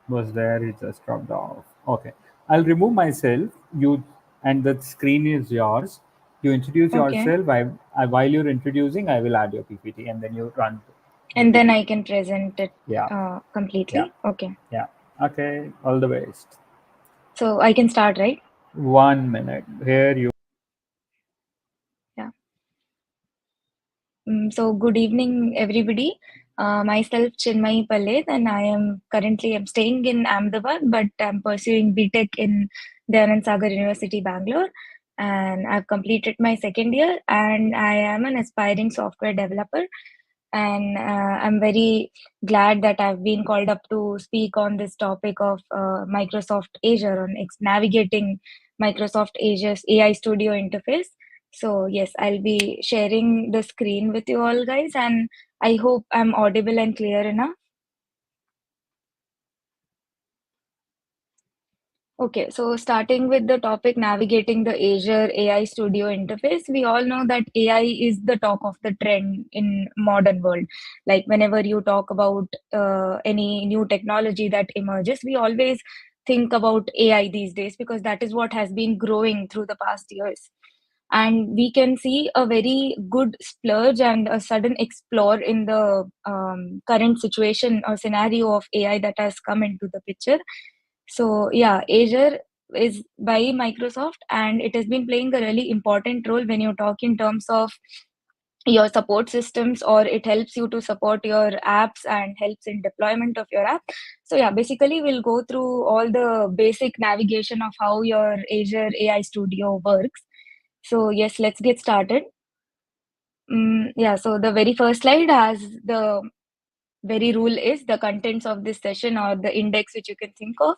Was there, it just dropped off. Okay. I'll remove myself. You and the screen is yours. You introduce Okay. yourself. While you're introducing, I will add your PPT and then you run the And then I PPT. can present it Yeah. Yeah. completely. Okay. Yeah. Okay. All the best. So I can start, right? 1 minute. Here you. Yeah. So good evening, everybody. Myself, Chinmayi, and I'm staying in Ahmedabad, but I'm pursuing BTech in Dayanand Sagar University, Bangalore, and I've completed my second year, and I am an aspiring software developer. And I'm very glad that I've been called up to speak on this topic of Microsoft Azure on navigating Microsoft Azure's AI Studio interface. So yes, I'll be sharing the screen with you all guys, and I hope I'm audible and clear enough. Okay, so starting with the topic navigating the Azure AI Studio interface, we all know that AI is the talk of the trend in modern world. Like whenever you talk about any new technology that emerges, we always think about AI these days because that is what has been growing through the past years. And we can see a very good splurge and a sudden explore in the current situation or scenario of AI that has come into the picture. So yeah, Azure is by Microsoft, and it has been playing a really important role when you talk in terms of your support systems, or it helps you to support your apps and helps in deployment of your app. So yeah, basically we'll go through all the basic navigation of how your Azure AI Studio works. So yes, let's get started. Yeah, so the very first slide has the very rule is the contents of this session or the index which you can think of.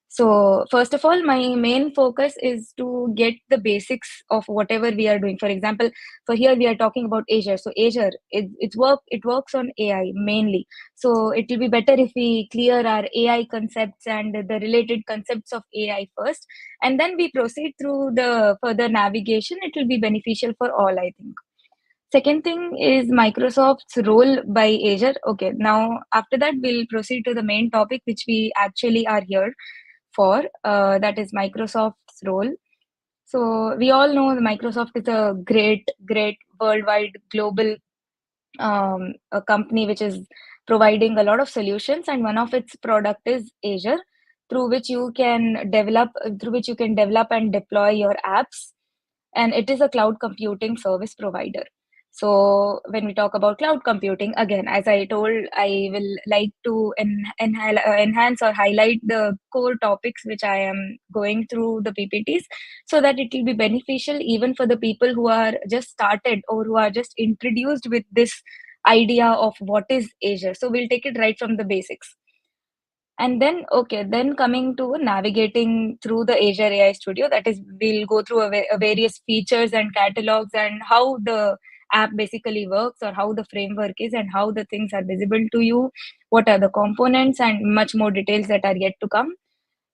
So first of all, my main focus is to get the basics of whatever we are doing. For example, for here we are talking about Azure. So Azure, it works on AI mainly. So it will be better if we clear our AI concepts and the related concepts of AI first, and then we proceed through the further navigation. It will be beneficial for all, I think. Second thing is Microsoft's role by Azure. Okay, now after that, we'll proceed to the main topic, which we actually are here for. That is Microsoft's role. So we all know the Microsoft is a great worldwide global a company which is providing a lot of solutions, and one of its product is Azure, through which you can develop and deploy your apps, and it is a cloud computing service provider. So when we talk about cloud computing, again, as I told, I will like to enhance or highlight the core topics which I am going through the PPTs, so that it will be beneficial even for the people who are just started or who are just introduced with this idea of what is Azure. So we'll take it right from the basics. And then, okay, then coming to navigating through the Azure AI Studio, that is, we'll go through a various features and catalogs and how the app basically works, or how the framework is, and how the things are visible to you, what are the components, and much more details that are yet to come.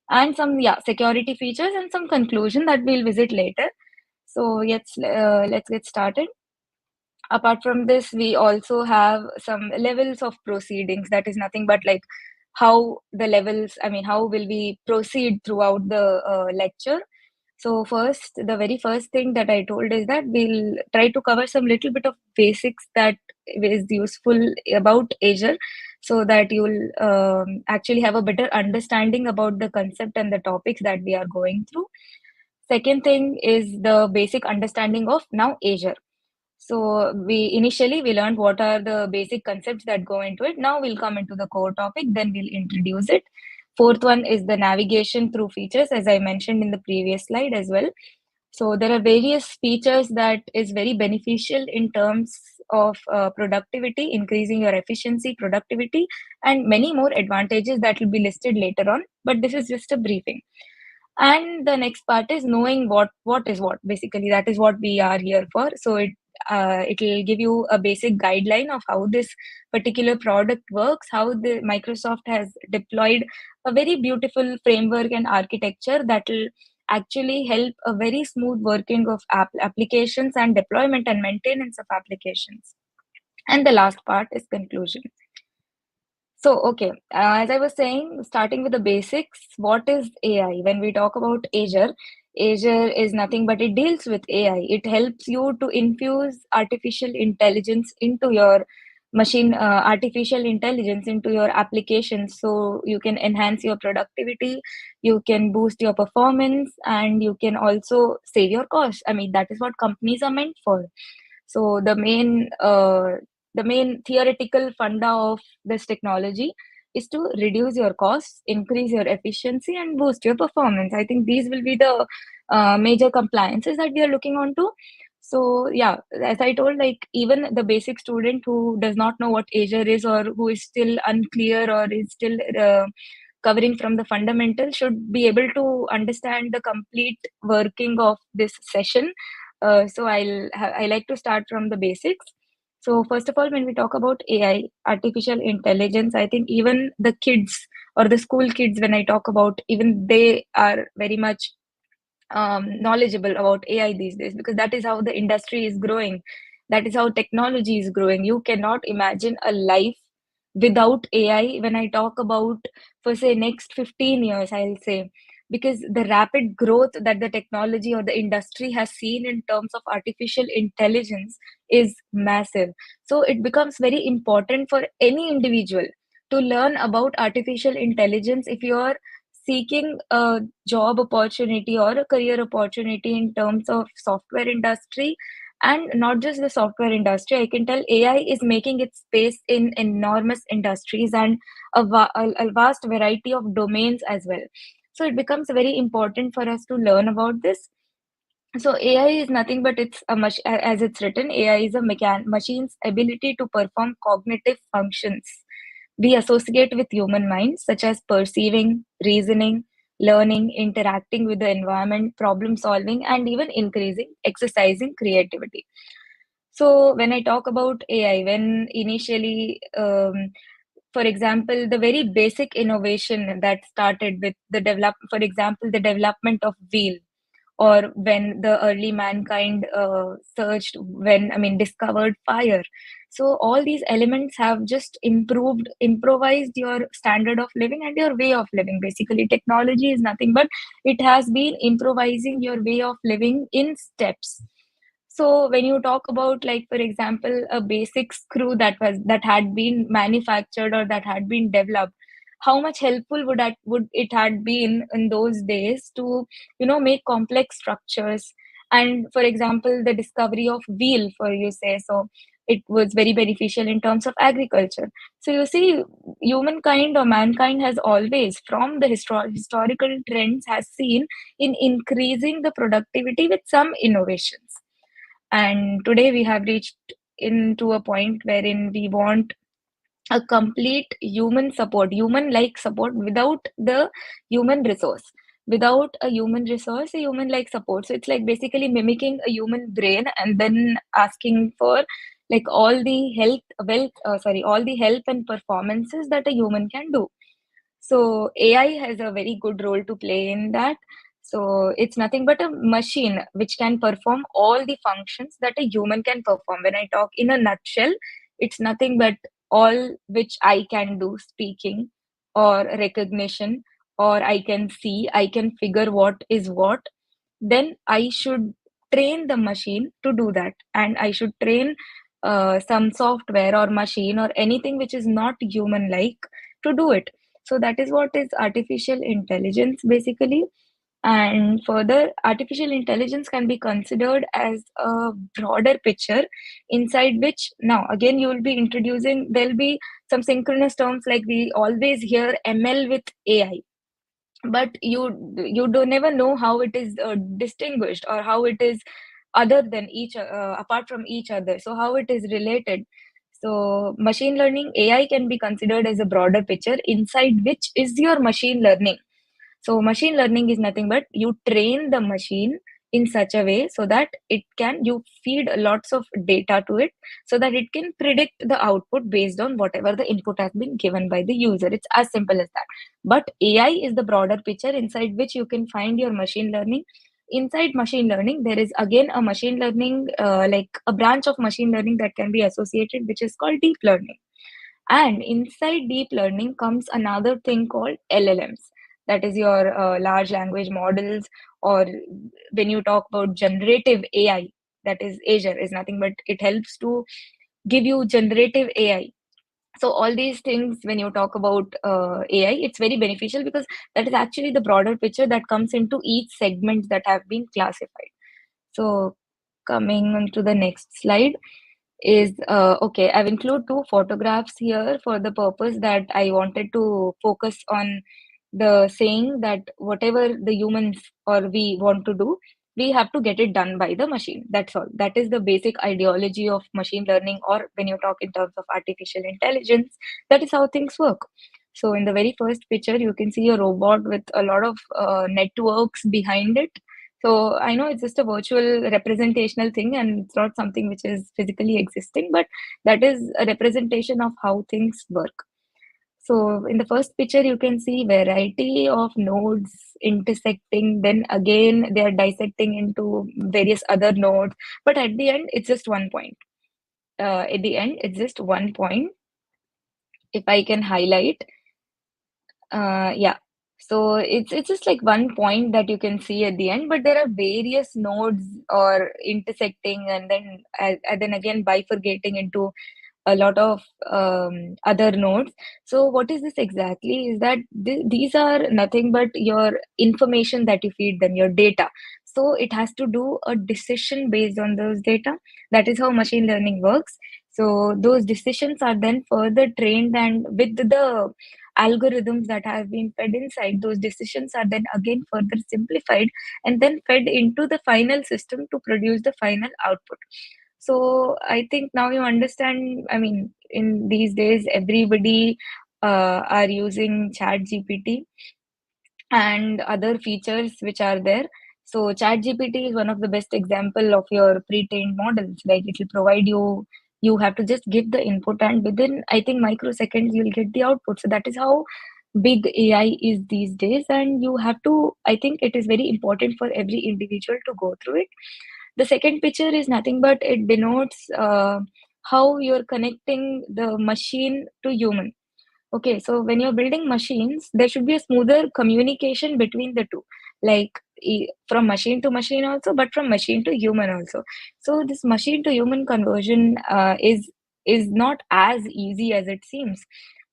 And some, yeah, security features and some conclusion that we'll visit later. So let's get started. Apart from this, we also have some levels of proceedings. That is nothing but like how the levels, I mean, how will we proceed throughout the lecture. So first, the very first thing that I told is that we'll try to cover some little bit of basics that is useful about Azure, so that you'll actually have a better understanding about the concept and the topics that we are going through. Second thing is the basic understanding of now Azure. So we learned what are the basic concepts that go into it. Now we'll come into the core topic, then we'll introduce it. Fourth one is the navigation through features, as I mentioned in the previous slide as well. So there are various features that is very beneficial in terms of productivity, increasing your efficiency, productivity, and many more advantages that will be listed later on. But this is just a briefing. And the next part is knowing what is what. Basically, that is what we are here for. So it will give you a basic guideline of how this particular product works, how the Microsoft has deployed a very beautiful framework and architecture that will actually help a very smooth working of applications and deployment and maintenance of applications. And the last part is conclusion. Okay, as I was saying, starting with the basics, what is AI? When we talk about Azure, Azure is nothing but it deals with AI. It helps you to infuse artificial intelligence into your artificial intelligence into your applications, so you can enhance your productivity, you can boost your performance, and you can also save your costs. I mean, that is what companies are meant for. So the main theoretical funda of this technology is to reduce your costs, increase your efficiency, and boost your performance. I think these will be the major compliances that we are looking onto. So yeah, as I told, like even the basic student who does not know what Azure is, or who is still unclear, or is still covering from the fundamental, should be able to understand the complete working of this session. I like to start from the basics. So first of all, when we talk about AI, artificial intelligence, I think even the kids or the school kids, when I talk about, even they are very much knowledgeable about AI these days, because that is how the industry is growing. That is how technology is growing. You cannot imagine a life without AI. When I talk about, for say, next 15 years, I'll say, because the rapid growth that the technology or the industry has seen in terms of artificial intelligence is massive. So it becomes very important for any individual to learn about artificial intelligence if you are seeking a job opportunity or a career opportunity in terms of software industry. And not just the software industry, I can tell AI is making its space in enormous industries and a vast variety of domains as well. So it becomes very important for us to learn about this. So AI is nothing but as it's written, AI is a machine's ability to perform cognitive functions we associate with human minds, such as perceiving, reasoning, learning, interacting with the environment, problem solving, and even exercising creativity. So when I talk about AI, when initially, for example, the very basic innovation that started with for example, the development of wheel, or when the early mankind searched when I mean discovered fire. So all these elements have just improvised your standard of living and your way of living. Basically, technology is nothing but it has been improvising your way of living in steps. So when you talk about, like, for example, a basic screw that had been manufactured or that had been developed, how much helpful would it had been in those days to make complex structures. And for example, the discovery of wheel, for you say, so it was very beneficial in terms of agriculture. So you see, humankind or mankind has always, from the historical trends, has seen in increasing the productivity with some innovations. And today we have reached into a point wherein we want a complete human like support without the human resource. Without a human resource, a human like support. So it's like basically mimicking a human brain and then asking for like all the help and performances that a human can do. So AI has a very good role to play in that. So it's nothing but a machine which can perform all the functions that a human can perform. When I talk in a nutshell, it's nothing but all which I can do: speaking, or recognition, or I can see, I can figure what is what. Then I should train the machine to do that. And I should train some software or machine or anything which is not human like to do it. So that is what is artificial intelligence basically. And further, artificial intelligence can be considered as a broader picture, inside which, now again, you will be introducing, there'll be some synchronous terms, like we always hear ML with AI, but you do never know how it is distinguished, or how it is other than apart from each other, so how it is related. So machine learning AI can be considered as a broader picture, inside which is your machine learning. So machine learning is nothing but you train the machine in such a way so that you feed lots of data to it, so that it can predict the output based on whatever the input has been given by the user. It's as simple as that. But AI is the broader picture inside which you can find your machine learning. Inside machine learning, there is again a machine learning, like a branch of machine learning that can be associated, which is called deep learning. And inside deep learning comes another thing called LLMs. That is your large language models, or when you talk about generative AI, that is Azure is nothing but it helps to give you generative AI. So all these things, when you talk about AI, it's very beneficial because that is actually the broader picture that comes into each segment that have been classified. So coming on to the next slide is okay, I've included two photographs here for the purpose that I wanted to focus on the saying that whatever the humans or we want to do, we have to get it done by the machine. That's all. That is the basic ideology of machine learning, or when you talk in terms of artificial intelligence, that is how things work. So in the very first picture, you can see a robot with a lot of networks behind it. So I know it's just a virtual representational thing and it's not something which is physically existing, but that is a representation of how things work. So in the first picture, you can see variety of nodes intersecting. Then again, they are dissecting into various other nodes. But at the end, it's just one point. At the end, it's just one point. If I can highlight, yeah. So it's just like one point that you can see at the end, but there are various nodes or intersecting, and then again bifurcating into a lot of other nodes. So what is this exactly? Is that these are nothing but your information that you feed them, your data. So it has to do a decision based on those data. That is how machine learning works. So those decisions are then further trained, and with the algorithms that have been fed inside, those decisions are then again further simplified and then fed into the final system to produce the final output. So I think now you understand. I mean, in these days, everybody are using Chat GPT and other features which are there. So ChatGPT is one of the best example of your pre-trained models. Like it will provide you, you have to just give the input and within I think microseconds you'll get the output. So that is how big AI is these days, and you have to. I think it is very important for every individual to go through it. The second picture is nothing but it denotes how you're connecting the machine to human. Okay, so when you're building machines, there should be a smoother communication between the two, like from machine to machine also, but from machine to human also. So this machine to human conversion is not as easy as it seems.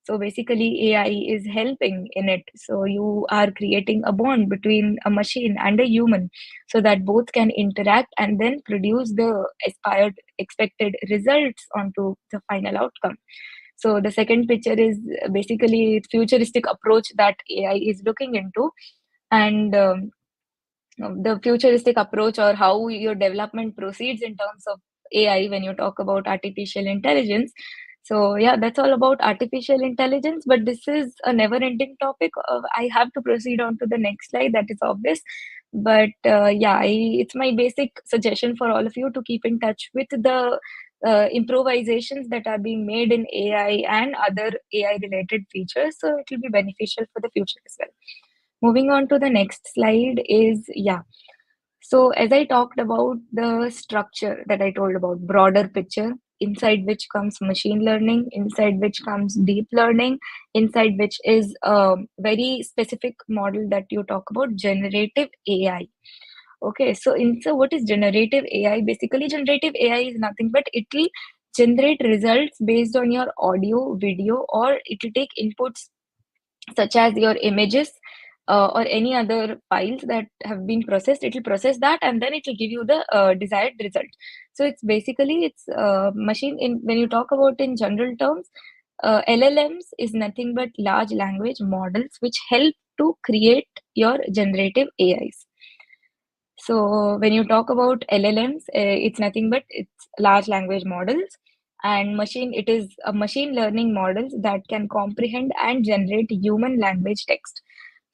So basically, AI is helping in it. So you are creating a bond between a machine and a human, so that both can interact and then produce the aspired expected results onto the final outcome. So the second picture is basically futuristic approach that AI is looking into, and the futuristic approach or how your development proceeds in terms of AI when you talk about artificial intelligence. So yeah, that's all about artificial intelligence. But this is a never-ending topic. I have to proceed on to the next slide. That is obvious. But yeah, it's my basic suggestion for all of you to keep in touch with the improvisations that are being made in AI and other AI related features. So it will be beneficial for the future as well. Moving on to the next slide is, yeah. So as I talked about the structure that I told about, broader picture, inside which comes machine learning, inside which comes deep learning, inside which is a very specific model that you talk about, generative AI. Okay, so what is generative AI? Basically, generative AI is nothing but it will generate results based on your audio, video, or it will take inputs such as your images or any other files that have been processed. It will process that and then it will give you the desired result. So it's basically it's machine in when you talk about in general terms, LLMs is nothing but large language models which help to create your generative AIs. So when you talk about LLMs, it's nothing but it's large language models, and machine it is a machine learning models that can comprehend and generate human language text.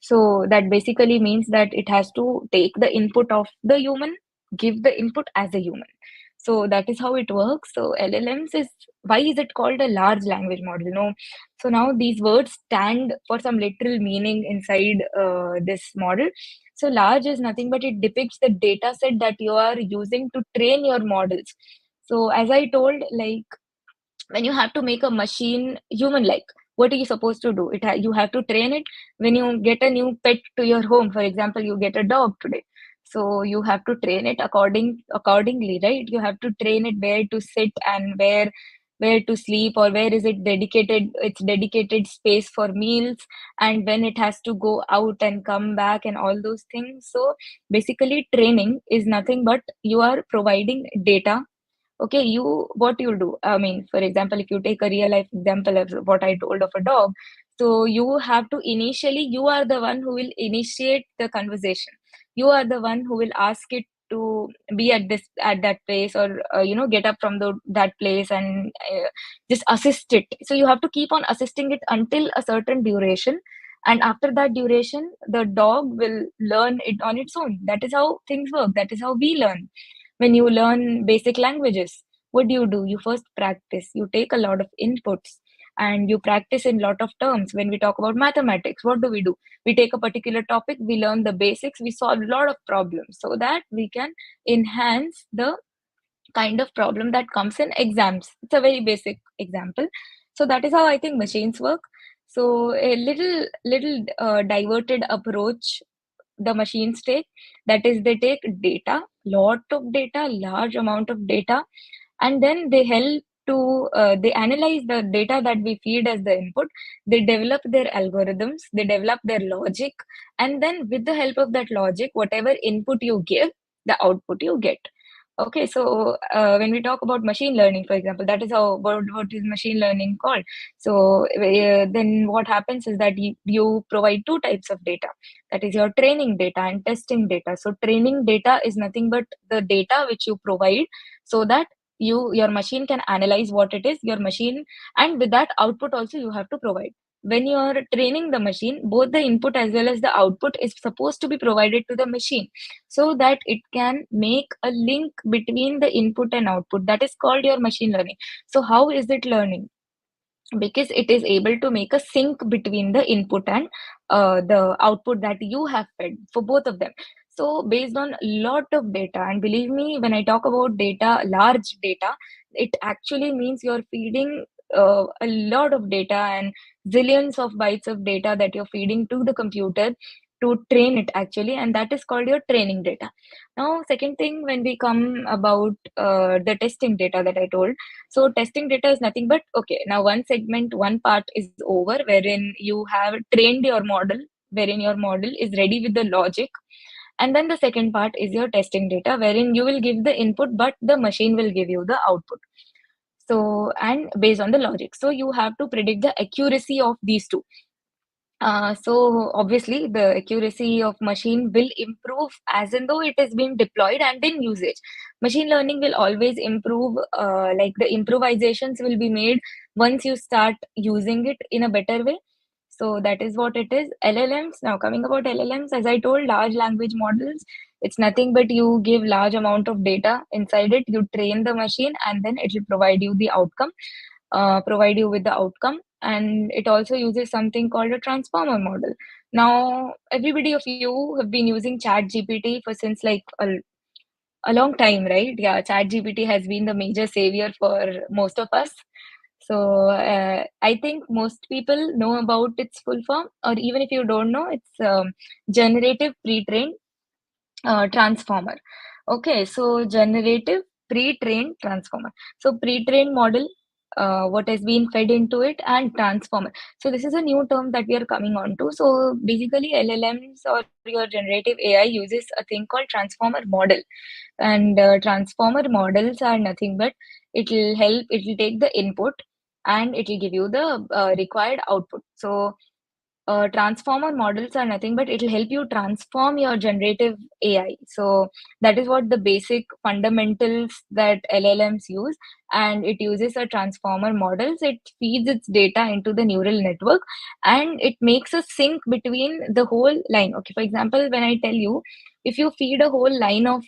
So that basically means that it has to take the input of the human, give the input as a human. So that is how it works. So LLMs is, why is it called a large language model? So now these words stand for some literal meaning inside this model. So large is nothing but it depicts the data set that you are using to train your models. So as I told, like when you have to make a machine human like, what are you supposed to do? You have to train it. When you get a new pet to your home, for example, you get a dog today, so you have to train it accordingly, right? You have to train it where to sit and where to sleep, or where is it dedicated, its dedicated space for meals, and when it has to go out and come back, and all those things. So basically training is nothing but you are providing data. Okay, what you'll do, I mean, for example, if you take a real life example of what I told of a dog, so you have to initially, you are the one who will initiate the conversation. You are the one who will ask it to be at that place, or get up from that place, and just assist it. So you have to keep on assisting it until a certain duration, and after that duration the dog will learn it on its own. That is how things work. That is how we learn. When you learn basic languages, what do? You first practice. You take a lot of inputs and you practice in lot of terms. When we talk about mathematics, what do? We take a particular topic, we learn the basics, we solve a lot of problems so that we can enhance the kind of problem that comes in exams. It's a very basic example. So that is how I think machines work. So a little diverted approach the machines take, that is, they take data, lot of data, large amount of data, and then they help to they analyze the data that we feed as the input. They develop their algorithms, they develop their logic, and then with the help of that logic, whatever input you give, the output you get. Okay, so when we talk about machine learning, for example, that is how what is machine learning called. So then what happens is that you provide two types of data. That is your training data and testing data. So training data is nothing but the data which you provide so that your machine can analyze what it is, your machine, and with that output also you have to provide. When you are training the machine, both the input as well as the output is supposed to be provided to the machine so that it can make a link between the input and output. That is called your machine learning. So how is it learning? Because it is able to make a sync between the input and the output that you have fed for both of them. So based on a lot of data, and believe me, when I talk about data, large data, it actually means you're feeding a lot of data and zillions of bytes of data that you're feeding to the computer to train it actually, and that is called your training data. Now second thing, when we come about the testing data that I told, so testing data is nothing but, okay, now one segment, one part is over, wherein you have trained your model, wherein your model is ready with the logic. And then the second part is your testing data, wherein you will give the input, but the machine will give you the output. So, and based on the logic. So you have to predict the accuracy of these two. So obviously the accuracy of machine will improve as in though it is being deployed and in usage. Machine learning will always improve, like the improvisations will be made once you start using it in a better way. So that is what it is. LLMs, now coming about LLMs, as I told, large language models, it's nothing but you give large amount of data inside it, you train the machine, and then it will provide you with the outcome. And it also uses something called a transformer model. Now everybody of you have been using chat gpt for since like a long time, right? Yeah, chat gpt has been the major savior for most of us. So I think most people know about its full form, or even if you don't know, it's generative pre-trained transformer. Okay, so generative pre-trained transformer. So pre-trained model, what has been fed into it, and transformer. So this is a new term that we are coming on to. So basically, LLMs or your generative AI uses a thing called transformer model, and transformer models are nothing but it will take the input and it will give you the required output. So transformer models are nothing but it will help you transform your generative AI. So that is what the basic fundamentals that LLMs use, and it uses a transformer models. It feeds its data into the neural network, and it makes a sync between the whole line. Okay, for example, when I tell you, if you feed a whole line of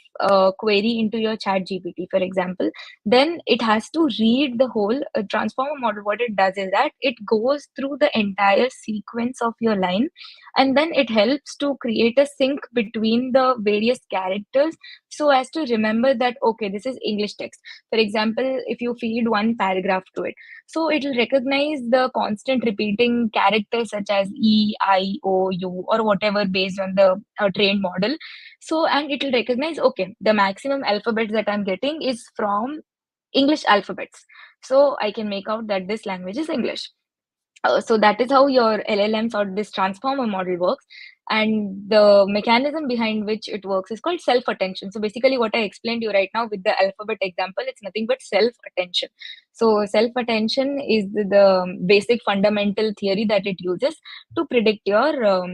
query into your chat GPT, for example, then it has to read the whole transformer model. What it does is that it goes through the entire sequence of your line, and then it helps to create a sync between the various characters so as to remember that, okay, this is English text. For example, if you feed one paragraph to it. So it'll recognize the constant repeating characters such as E, I, O, U, or whatever based on the trained model. So, and it'll recognize, okay, the maximum alphabets that I'm getting is from English alphabets. So I can make out that this language is English. So that is how your LLMs or this transformer model works. And the mechanism behind which it works is called self attention. So basically, what I explained to you right now with the alphabet example, it's nothing but self attention. So self attention is the basic fundamental theory that it uses to predict your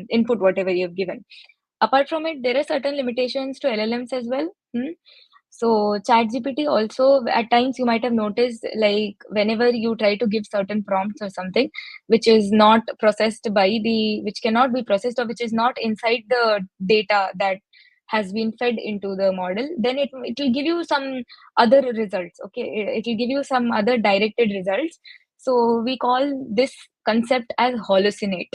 input, whatever you've given. Apart from it, there are certain limitations to LLMs as well. So ChatGPT also, at times you might have noticed, like whenever you try to give certain prompts or something, which is not processed by which cannot be processed, or which is not inside the data that has been fed into the model, then it will give you some other results. Okay, it will give you some other directed results. So we call this concept as hallucinate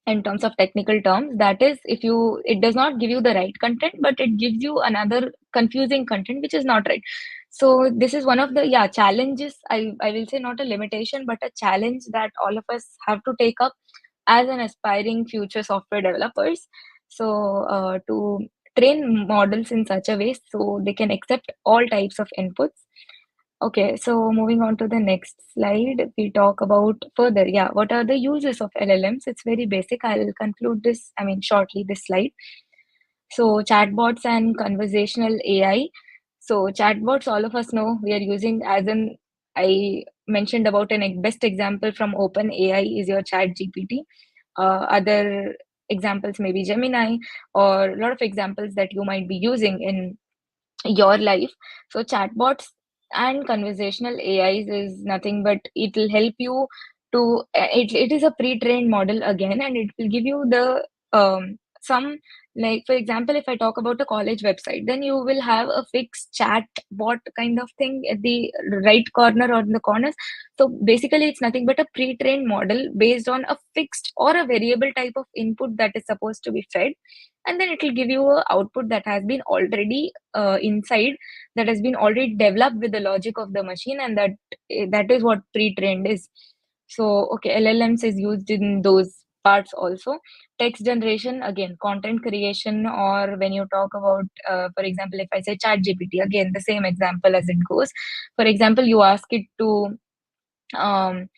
in terms of technical terms. That is, if you it does not give you the right content, but it gives you another confusing content which is not right. So this is one of the, yeah, challenges, I will say, not a limitation but a challenge that all of us have to take up as an aspiring future software developers. So to train models in such a way so they can accept all types of inputs. Okay, so moving on to the next slide, we talk about further, yeah, what are the uses of LLMs? It's very basic. I'll conclude this, I mean, shortly, this slide. So, chatbots and conversational AI. So, chatbots, all of us know we are using, as in, I mentioned about an best example from OpenAI is your Chat GPT. Other examples may be Gemini, or a lot of examples that you might be using in your life. So chatbots and conversational AIs is nothing but it will help you to it is a pre-trained model again, and it will give you the some, like for example, if I talk about a college website, then you will have a fixed chat bot kind of thing at the right corner or in the corners. So basically it's nothing but a pre-trained model based on a fixed or a variable type of input that is supposed to be fed, and then it will give you a output that has been already inside, that has been already developed with the logic of the machine, and that is what pre-trained is. So okay, LLMs is used in those parts also. Text generation, again, content creation, or when you talk about for example, if I say chat gpt, again the same example as it goes. For example, um,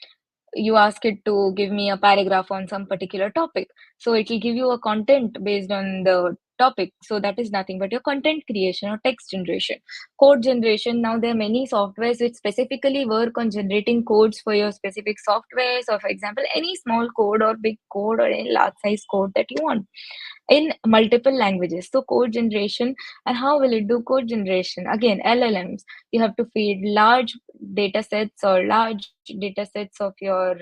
you ask it to give me a paragraph on some particular topic, so it will give you a content based on the topic. So that is nothing but your content creation or text generation. Code generation, now there are many softwares which specifically work on generating codes for your specific software. So for example, any small code or big code or any large size code that you want in multiple languages. So code generation, and how will it do code generation? Again, LLMs, you have to feed large data sets or large data sets of your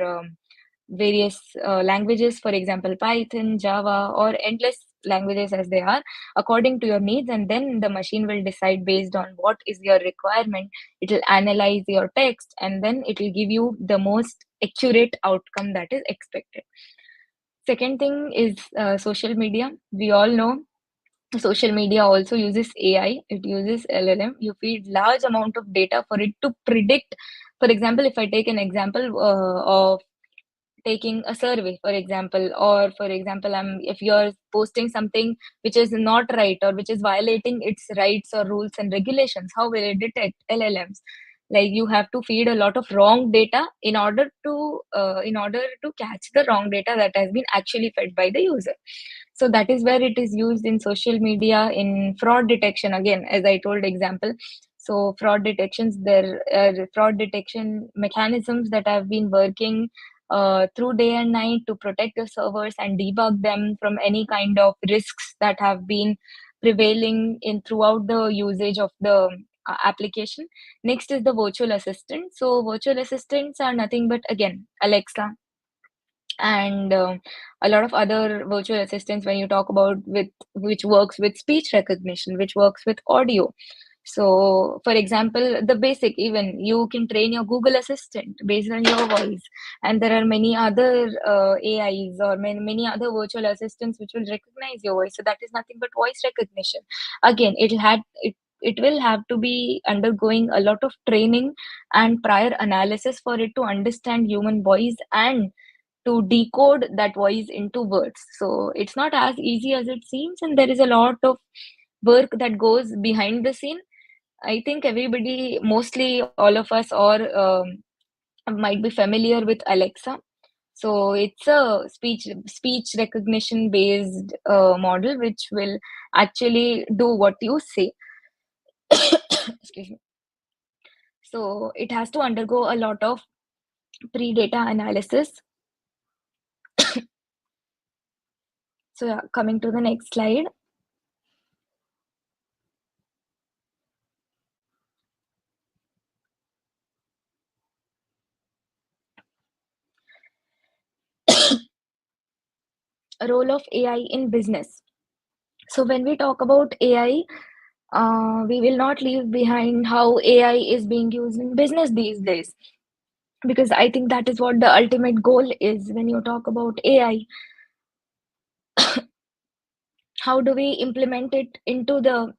various languages, for example Python, Java, or endless languages as they are, according to your needs, and then the machine will decide based on what is your requirement. It will analyze your text, and then it will give you the most accurate outcome that is expected. Second thing is social media. We all know social media also uses AI. It uses LLM. You feed large amount of data for it to predict. For example, if I take an example of taking a survey, for example, or for example, if you're posting something which is not right or which is violating its rights or rules and regulations, how will it detect? LLMs, like you have to feed a lot of wrong data in order to catch the wrong data that has been actually fed by the user. So that is where it is used in social media, in fraud detection, again, as I told example. So fraud detections, there are fraud detection mechanisms that have been working through day and night to protect the servers and debug them from any kind of risks that have been prevailing in throughout the usage of the application. Next is the virtual assistant. So virtual assistants are nothing but, again, Alexa, and a lot of other virtual assistants when you talk about with which works with speech recognition, which works with audio. So for example, the basic, even you can train your Google Assistant based on your voice, and there are many other AIs or many other virtual assistants which will recognize your voice. So that is nothing but voice recognition. Again, it it will have to be undergoing a lot of training and prior analysis for it to understand human voice and to decode that voice into words. So it's not as easy as it seems, and there is a lot of work that goes behind the scene. I think everybody, mostly all of us, or might be familiar with Alexa. So it's a speech recognition based model which will actually do what you say. Excuse me. So it has to undergo a lot of pre-data analysis. So yeah, coming to the next slide. A role of AI in business. So when we talk about AI, we will not leave behind how AI is being used in business these days, because I think that is what the ultimate goal is when you talk about AI. How do we implement it into the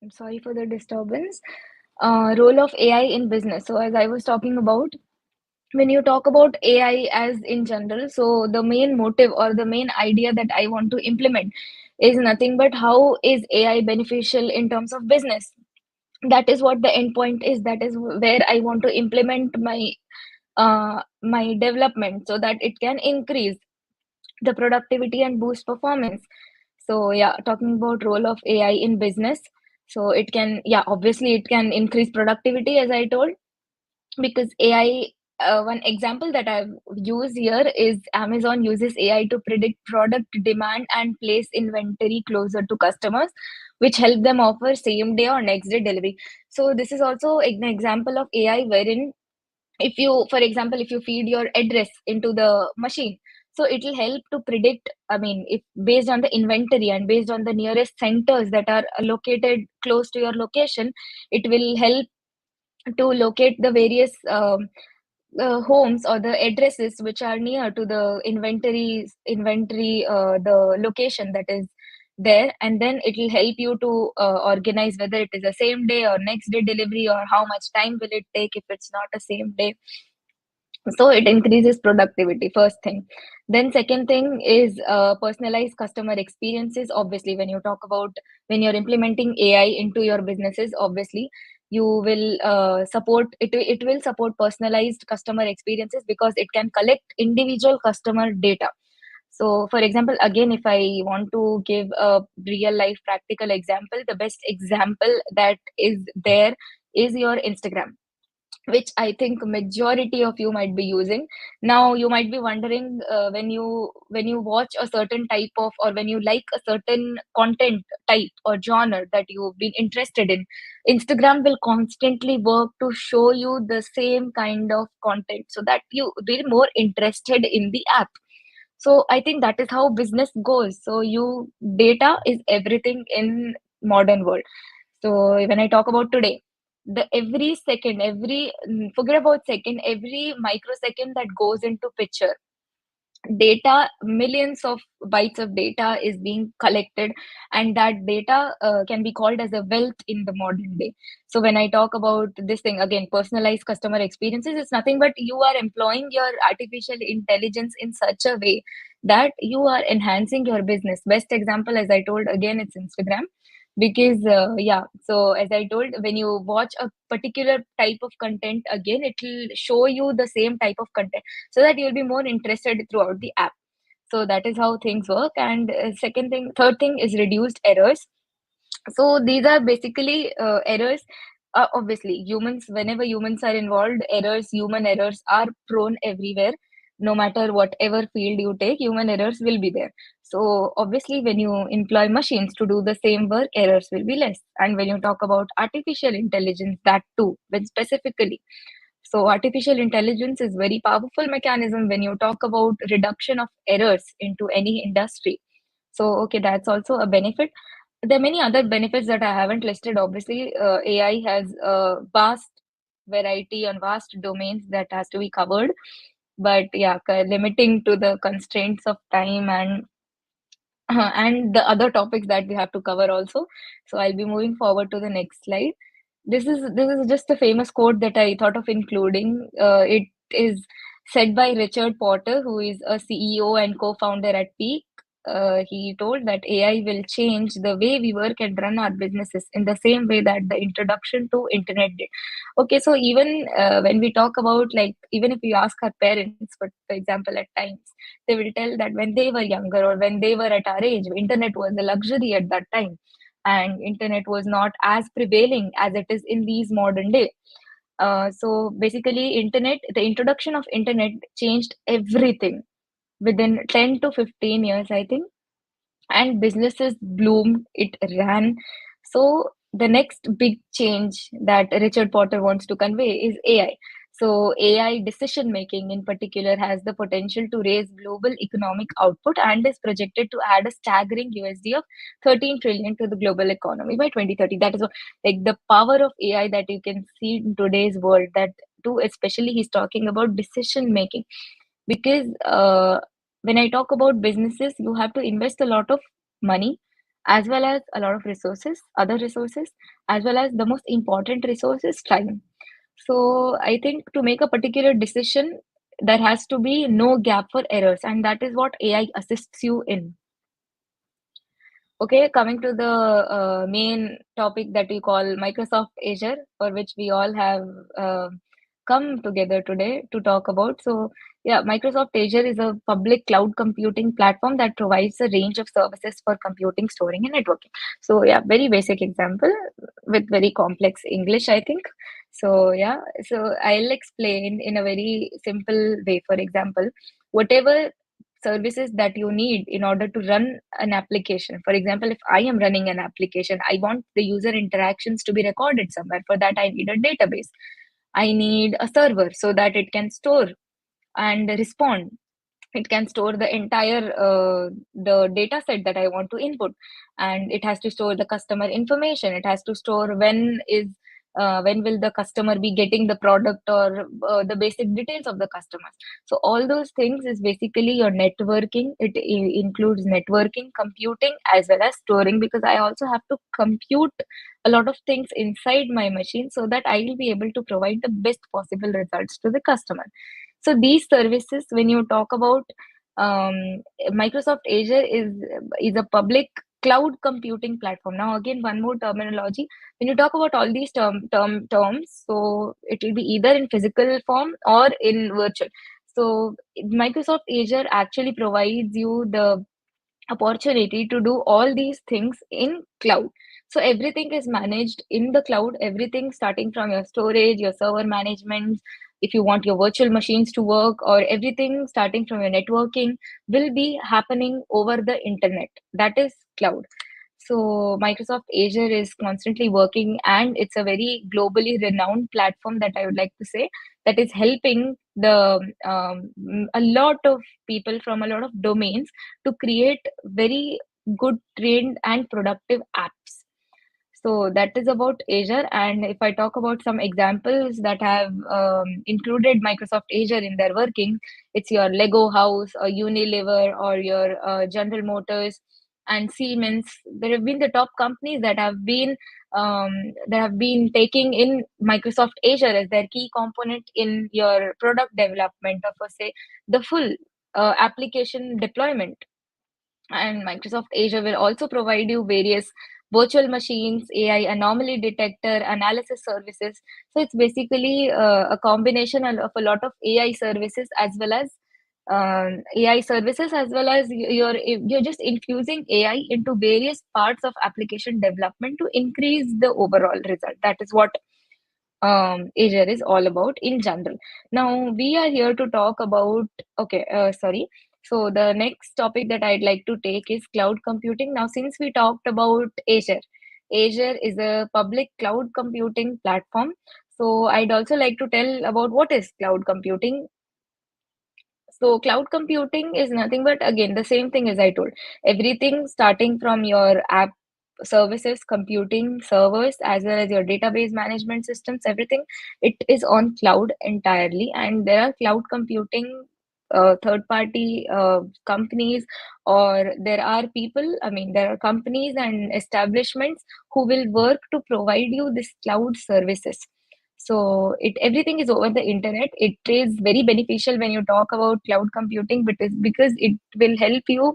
I'm sorry for the disturbance. Role of AI in business. So, as I was talking about, when you talk about AI as in general, so the main motive or the main idea that I want to implement is nothing but how is AI beneficial in terms of business. That is what the endpoint is. That is where I want to implement my development so that it can increase the productivity and boost performance. So yeah, talking about role of AI in business. So it can, yeah, obviously it can increase productivity, as I told, because AI, one example that I've used here is Amazon uses AI to predict product demand and place inventory closer to customers, which help them offer same day or next day delivery. So this is also an example of AI wherein, if you, for example, if you feed your address into the machine, so it will help to predict, I mean, if based on the inventory and based on the nearest centers that are located close to your location, it will help to locate the various homes or the addresses which are near to the inventory the location that is there, and then it will help you to organize whether it is a same day or next day delivery, or how much time will it take if it's not a same day. So it increases productivity, first thing. Then second thing is personalized customer experiences. Obviously, when you talk about, when you're implementing AI into your businesses, obviously you will support it, it will support personalized customer experiences because it can collect individual customer data. So for example, again, if I want to give a real life practical example, the best example that is there is your Instagram, which I think majority of you might be using. Now you might be wondering, when you watch a certain type of, or when you like a certain content type or genre that you've been interested in, Instagram will constantly work to show you the same kind of content so that you be more interested in the app. So I think that is how business goes. So you, data is everything in modern world. So when I talk about today, the every second, forget about second, every microsecond that goes into picture, data, millions of bytes of data is being collected, and that data can be called as a wealth in the modern day. So when I talk about this thing again, personalized customer experiences, it's nothing but you are employing your artificial intelligence in such a way that you are enhancing your business. Best example, as I told, again, it's Instagram. Because yeah, so as I told, when you watch a particular type of content, again, it will show you the same type of content so that you'll be more interested throughout the app. So that is how things work. And second thing, third thing is reduced errors. So these are basically errors. Obviously, humans, whenever humans are involved, errors, human errors are prone everywhere. No matter whatever field you take, human errors will be there. So obviously, when you employ machines to do the same work, errors will be less. And when you talk about artificial intelligence, that too, when specifically. So artificial intelligence is very powerful mechanism when you talk about reduction of errors into any industry. So okay, that's also a benefit. There are many other benefits that I haven't listed. Obviously, AI has a vast variety and vast domains that has to be covered. But yeah, limiting to the constraints of time and the other topics that we have to cover also. So I'll be moving forward to the next slide. This is just a famous quote that I thought of including. It is said by Richard Porter, who is a CEO and co-founder at Peak. He told that AI will change the way we work and run our businesses in the same way that the introduction to internet did. Okay, so even when we talk about, like, even if you ask our parents, for example, at times they will tell that when they were younger or when they were at our age, internet was a luxury at that time, and internet was not as prevailing as it is in these modern day. So basically, internet, the introduction of internet changed everything within 10 to 15 years, I think, and businesses bloomed, it ran. So the next big change that Richard Porter wants to convey is AI. So AI decision making in particular has the potential to raise global economic output and is projected to add a staggering USD of 13 trillion to the global economy by 2030. That is what, like, the power of AI that you can see in today's world. That too, especially he's talking about decision making, because when I talk about businesses, you have to invest a lot of money as well as a lot of resources, other resources, as well as the most important resource is time. So I think to make a particular decision, there has to be no gap for errors, and that is what AI assists you in. Okay, coming to the main topic that we call Microsoft Azure, for which we all have uh, come together today to talk about. So, yeah, Microsoft Azure is a public cloud computing platform that provides a range of services for computing, storing, and networking. So, yeah, very basic example with very complex English, I think. So, yeah, so I'll explain in a very simple way. For example, whatever services that you need in order to run an application. For example, if I am running an application, I want the user interactions to be recorded somewhere. For that, I need a database. I need a server so that it can store and respond. It can store the entire the data set that I want to input, and it has to store the customer information. It has to store when will the customer be getting the product, or the basic details of the customers. So all those things is basically your networking. It includes networking, computing, as well as storing, because I also have to compute a lot of things inside my machine so that I will be able to provide the best possible results to the customer. So these services, when you talk about um, Microsoft Azure is a public cloud computing platform. Now, again, one more terminology. When you talk about all these terms, so it will be either in physical form or in virtual. So Microsoft Azure actually provides you the opportunity to do all these things in cloud. So everything is managed in the cloud, everything starting from your storage, your server management, if you want your virtual machines to work, or everything starting from your networking will be happening over the internet. That is cloud. So Microsoft Azure is constantly working, and it's a very globally renowned platform that I would like to say, that is helping the a lot of people from a lot of domains to create very good, trained, and productive apps. So that is about Azure. And if I talk about some examples that have included Microsoft Azure in their working, it's your Lego House or Unilever or your General Motors and Siemens. There have been the top companies that have been taking in Microsoft Azure as their key component in your product development, or for say the full application deployment. And Microsoft Azure will also provide you various virtual machines, AI anomaly detector, analysis services. So it's basically a combination of a lot of AI services, as well as you're just infusing AI into various parts of application development to increase the overall result. That is what Azure is all about in general. Now we are here to talk about, okay, sorry. So the next topic that I'd like to take is cloud computing. Now, since we talked about Azure, Azure is a public cloud computing platform. So I'd also like to tell about what is cloud computing. So cloud computing is nothing but again the same thing as I told. Everything starting from your app services, computing servers, as well as your database management systems, everything it is on cloud entirely. And there are cloud computing third party companies, or there are people, I mean, there are companies and establishments who will work to provide you this cloud services. So it everything is over the internet. It is very beneficial when you talk about cloud computing, because it will help you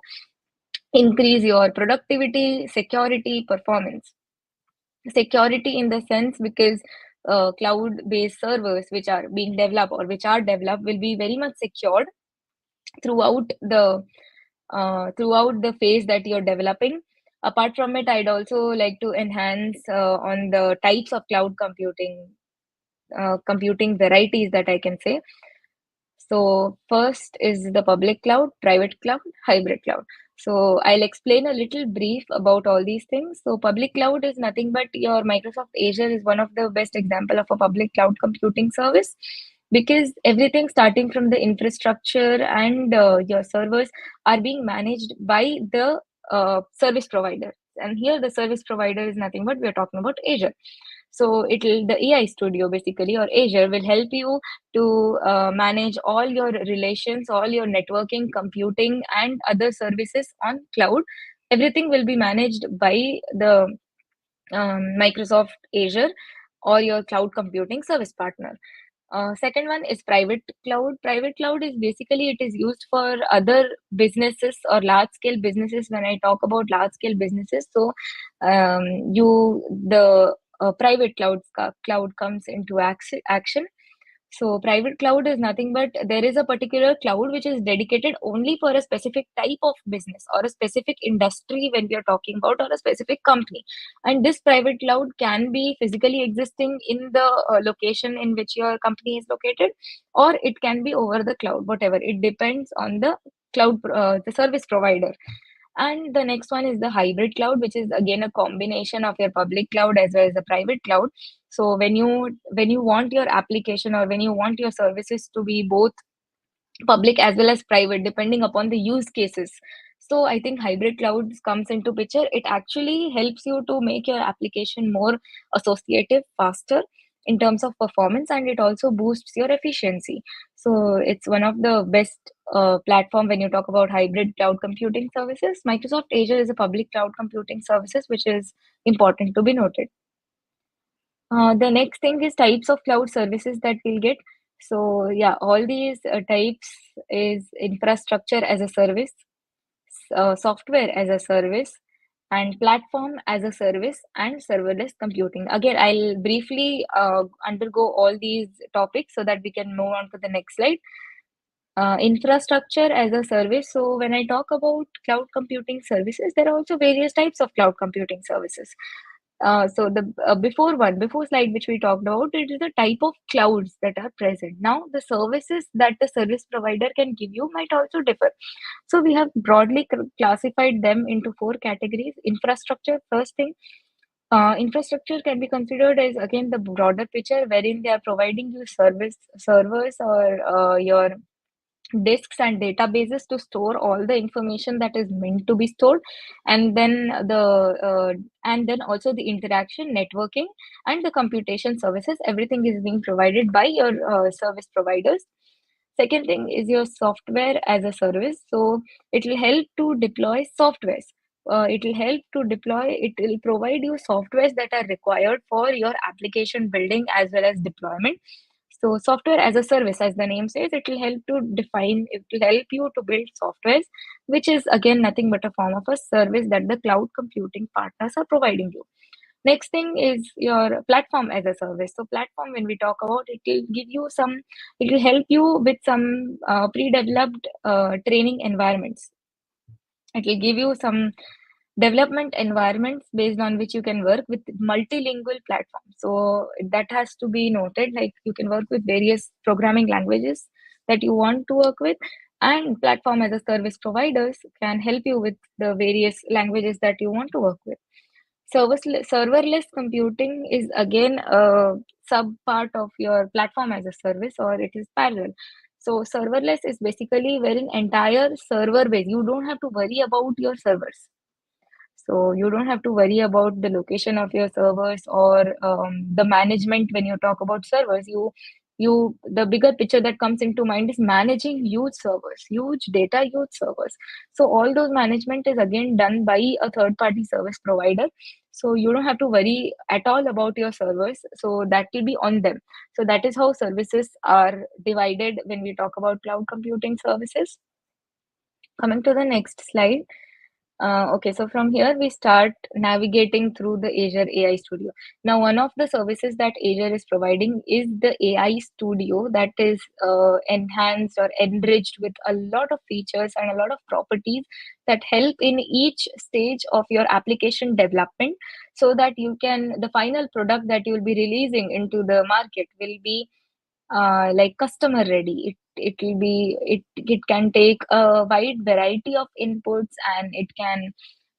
increase your productivity, security, performance. Security in the sense because cloud-based servers which are being developed or which are developed will be very much secured throughout the phase that you're developing. Apart from it, I'd also like to enhance on the types of cloud computing varieties that I can say. So first is the public cloud, private cloud, hybrid cloud. So I'll explain a little brief about all these things. So public cloud is nothing but your Microsoft Azure is one of the best example of a public cloud computing service, because everything starting from the infrastructure and your servers are being managed by the service provider. And here the service provider is nothing but we're talking about Azure. So it'll the AI Studio basically or Azure will help you to manage all your relations, all your networking, computing, and other services on cloud. Everything will be managed by the Microsoft Azure or your cloud computing service partner. Second one is private cloud. Private cloud is basically it is used for other businesses or large scale businesses. When I talk about large scale businesses, so you the private cloud comes into action. So private cloud is nothing but there is a particular cloud which is dedicated only for a specific type of business or a specific industry when we are talking about, or a specific company. And this private cloud can be physically existing in the location in which your company is located, or it can be over the cloud, whatever. It depends on the service provider. And the next one is the hybrid cloud, which is again a combination of your public cloud as well as the private cloud. So when you want your application or when you want your services to be both public as well as private, depending upon the use cases. So I think hybrid clouds comes into picture. It actually helps you to make your application more associative, faster in terms of performance, and it also boosts your efficiency. So it's one of the best platform when you talk about hybrid cloud computing services. Microsoft Azure is a public cloud computing services, which is important to be noted. The next thing is types of cloud services that we'll get. So yeah, all these types is infrastructure as a service, software as a service, and platform as a service, and serverless computing. Again, I'll briefly undergo all these topics so that we can move on to the next slide. Infrastructure as a service. So when I talk about cloud computing services, there are also various types of cloud computing services. So the before slide which we talked about, it is the type of clouds that are present. Now the services that the service provider can give you might also differ. So we have broadly classified them into four categories. Infrastructure, first thing. Infrastructure can be considered as again the broader picture wherein they are providing you servers or your disks and databases to store all the information that is meant to be stored, and then also the interaction, networking, and the computation services, everything is being provided by your service providers. Second thing is your software as a service. So it will help to deploy softwares. It will provide you softwares that are required for your application building as well as deployment. So software as a service, as the name says, it will help you to build softwares, which is again nothing but a form of a service that the cloud computing partners are providing you. Next thing is your platform as a service. So platform, when we talk about, it will help you with some pre-developed training environments. It will give you some development environments based on which you can work with multilingual platforms. So that has to be noted, like you can work with various programming languages that you want to work with, and platform as a service providers can help you with the various languages that you want to work with. Serverless computing is again a sub part of your platform as a service, or it is parallel. So serverless is basically wherein entire server base, you don't have to worry about your servers. So you don't have to worry about the location of your servers or the management. When you talk about servers, the bigger picture that comes into mind is managing huge servers, huge data, huge servers. So all those management is again done by a third party service provider. So you don't have to worry at all about your servers. So that will be on them. So that is how services are divided when we talk about cloud computing services. Coming to the next slide. Okay, so from here we start navigating through the Azure AI Studio. Now, one of the services that Azure is providing is the AI Studio that is enhanced or enriched with a lot of features and a lot of properties that help in each stage of your application development, so that the final product that you will be releasing into the market will be like customer ready. It can take a wide variety of inputs, and it can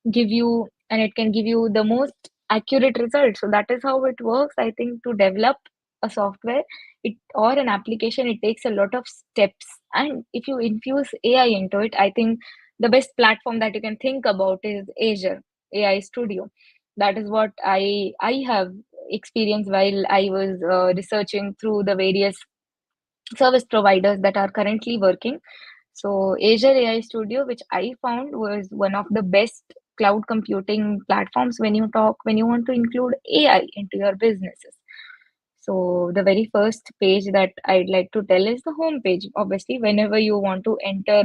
give you the most accurate result. So that is how it works. I think to develop a software, it or an application, it takes a lot of steps. And if you infuse AI into it, I think the best platform that you can think about is Azure AI Studio. That is what I have experienced while I was researching through the various service providers that are currently working. So Azure AI Studio, which I found was one of the best cloud computing platforms when you want to include AI into your businesses. So the very first page that I'd like to tell is the home page. Obviously, whenever you want to enter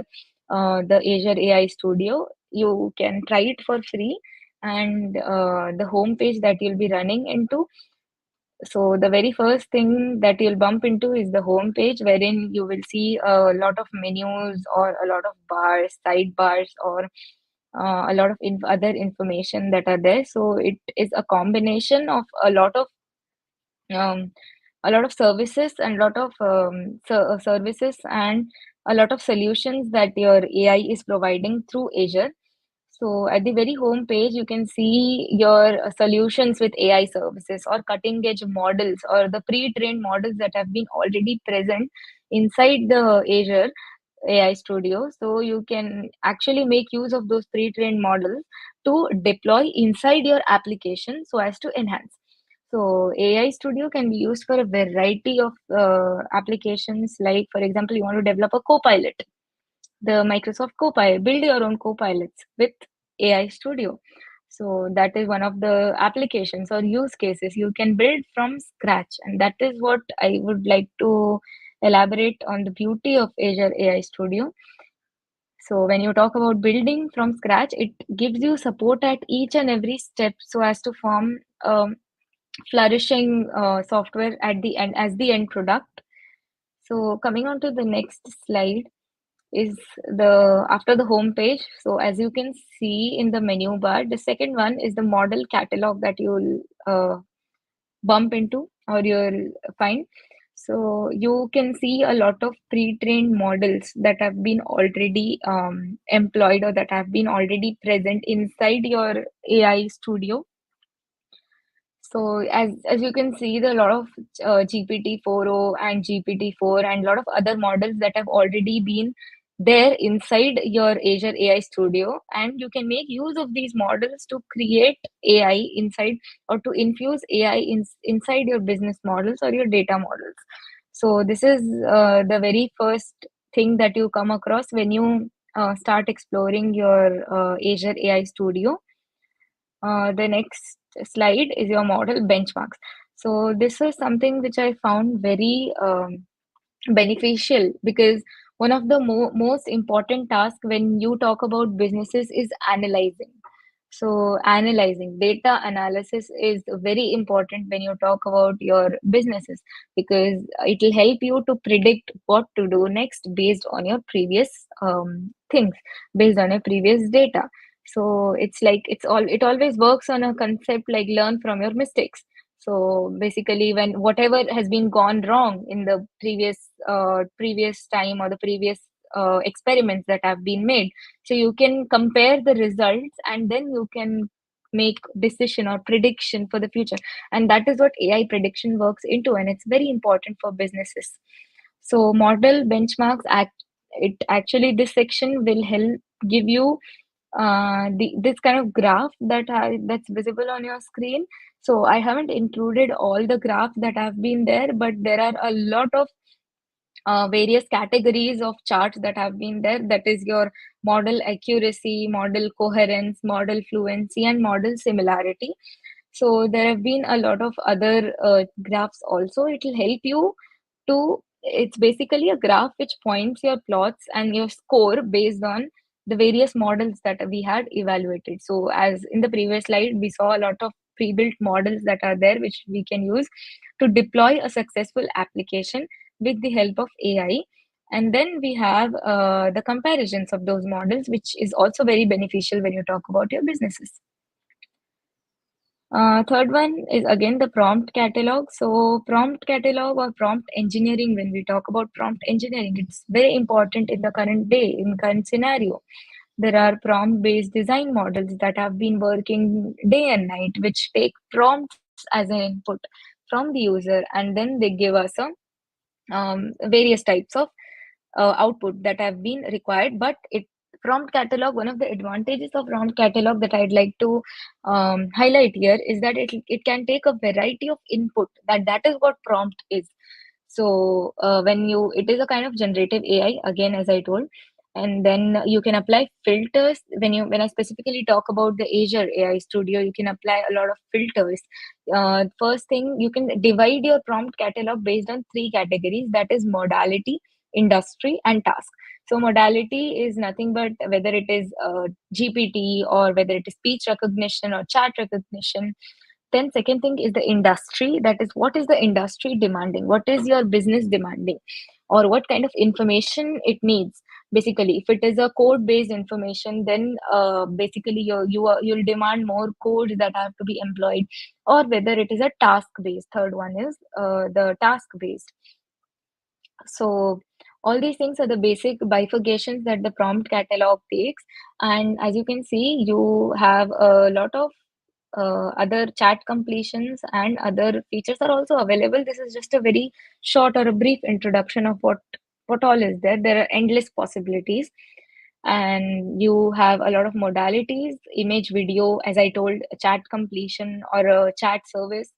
the Azure AI Studio, you can try it for free. And the home page that you'll be running into, so the very first thing that you'll bump into is the home page, wherein you will see a lot of menus or a lot of bars, sidebars, or a lot of other information that are there. So it is a combination of um, a lot of services and lot of services and a lot of solutions that your AI is providing through Azure. So at the very home page, you can see your solutions with AI services or cutting edge models or the pre-trained models that have been already present inside the Azure AI Studio. So you can actually make use of those pre-trained models to deploy inside your application so as to enhance. So AI Studio can be used for a variety of applications. Like, for example, you want to develop a Copilot, the Microsoft Copilot, build your own Copilots with AI Studio. So that is one of the applications or use cases you can build from scratch. And that is what I would like to elaborate on the beauty of Azure AI Studio. So when you talk about building from scratch, it gives you support at each and every step so as to form flourishing software at the end as the end product. So coming on to the next slide is the after the home page. So as you can see in the menu bar, the second one is the model catalog that you'll bump into or you'll find. So you can see a lot of pre-trained models that have been already employed or that have been already present inside your AI studio. So as you can see, there are a lot of GPT-4o and GPT-4 and a lot of other models that have already been there inside your Azure AI Studio, and you can make use of these models to create AI inside or to infuse AI inside your business models or your data models. So this is the very first thing that you come across when you start exploring your Azure AI Studio. The next slide is your model benchmarks. So this is something which I found very beneficial, because one of the most important tasks when you talk about businesses is analyzing. So analyzing data analysis is very important when you talk about your businesses, because it will help you to predict what to do next based on your previous things, based on your previous data. So it's like it always works on a concept like learn from your mistakes. So basically, when whatever has been gone wrong in the previous time or the previous experiments that have been made, so you can compare the results and then you can make decision or prediction for the future. And that is what AI prediction works into, and it's very important for businesses. So model benchmarks act it actually this section will help give you this kind of graph that's visible on your screen. So I haven't included all the graphs that have been there, but there are a lot of various categories of charts that have been there. That is your model accuracy, model coherence, model fluency, and model similarity. So there have been a lot of other graphs also. It will help you to, it's basically a graph which points your plots and your score based on the various models that we had evaluated. So as in the previous slide, we saw a lot of pre-built models that are there which we can use to deploy a successful application with the help of AI. And then we have the comparisons of those models, which is also very beneficial when you talk about your businesses. Third one is again the prompt catalog. So prompt catalog or prompt engineering, when we talk about prompt engineering, it's very important in the current day, in current scenario. There are prompt-based design models that have been working day and night, which take prompts as an input from the user, and then they give us a various types of output that have been required. But it prompt catalog, one of the advantages of prompt catalog that I'd like to highlight here is that it can take a variety of input. That is what prompt is. So when you, it is a kind of generative AI again, as I told, and then you can apply filters. When I specifically talk about the Azure AI Studio, you can apply a lot of filters. First thing, you can divide your prompt catalog based on three categories. That is modality, industry, and task. So modality is nothing but whether it is GPT or whether it is speech recognition or chat recognition. Then second thing is the industry. That is, what is the industry demanding? What is your business demanding? Or what kind of information it needs? Basically, if it is a code-based information, then basically you'll demand more codes that have to be employed. Or whether it is a task-based. Third one is the task-based. So all these things are the basic bifurcations that the prompt catalog takes. And as you can see, you have a lot of other chat completions and other features are also available. This is just a very short or a brief introduction of what all is there. There are endless possibilities, and you have a lot of modalities: image, video, as I told, a chat completion or a chat service,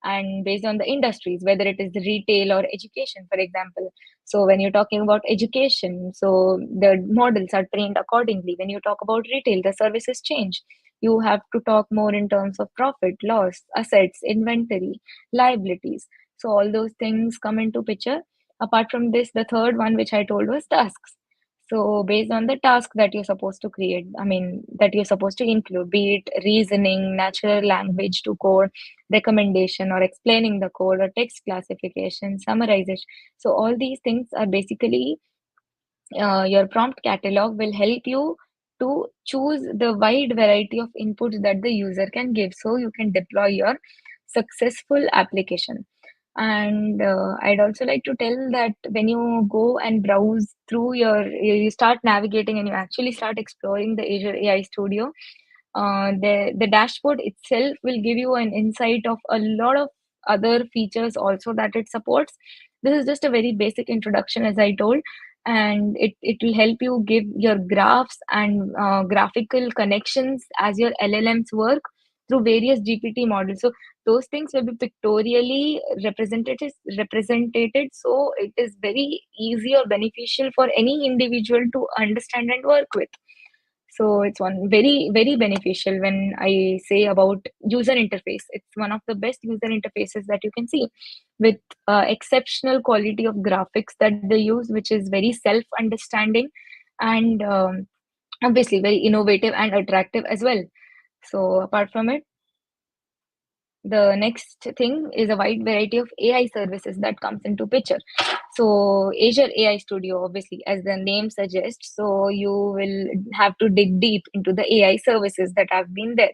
and based on the industries, whether it is retail or education, for example. So when you're talking about education, so the models are trained accordingly. When you talk about retail, the services change. You have to talk more in terms of profit, loss, assets, inventory, liabilities. So all those things come into picture. Apart from this, the third one, which I told, was tasks. So based on the task that you're supposed to create, I mean, that you're supposed to include, be it reasoning, natural language to code, recommendation, or explaining the code, or text classification, summarization. So all these things are basically your prompt catalog will help you to choose the wide variety of inputs that the user can give, so you can deploy your successful application. And I'd also like to tell that when you go and browse through you start navigating and you actually start exploring the Azure AI Studio, the dashboard itself will give you an insight of a lot of other features also that it supports. This is just a very basic introduction, as I told, and it will help you give your graphs and graphical connections as your LLMs work through various GPT models. So those things will be pictorially represented, so it is very easy or beneficial for any individual to understand and work with. So it's one very, very beneficial. When I say about user interface, it's one of the best user interfaces that you can see, with exceptional quality of graphics that they use, which is very self-understanding, and obviously very innovative and attractive as well. So apart from it, the next thing is a wide variety of AI services that comes into picture. So Azure AI Studio, obviously, as the name suggests, so you will have to dig deep into the AI services that have been there.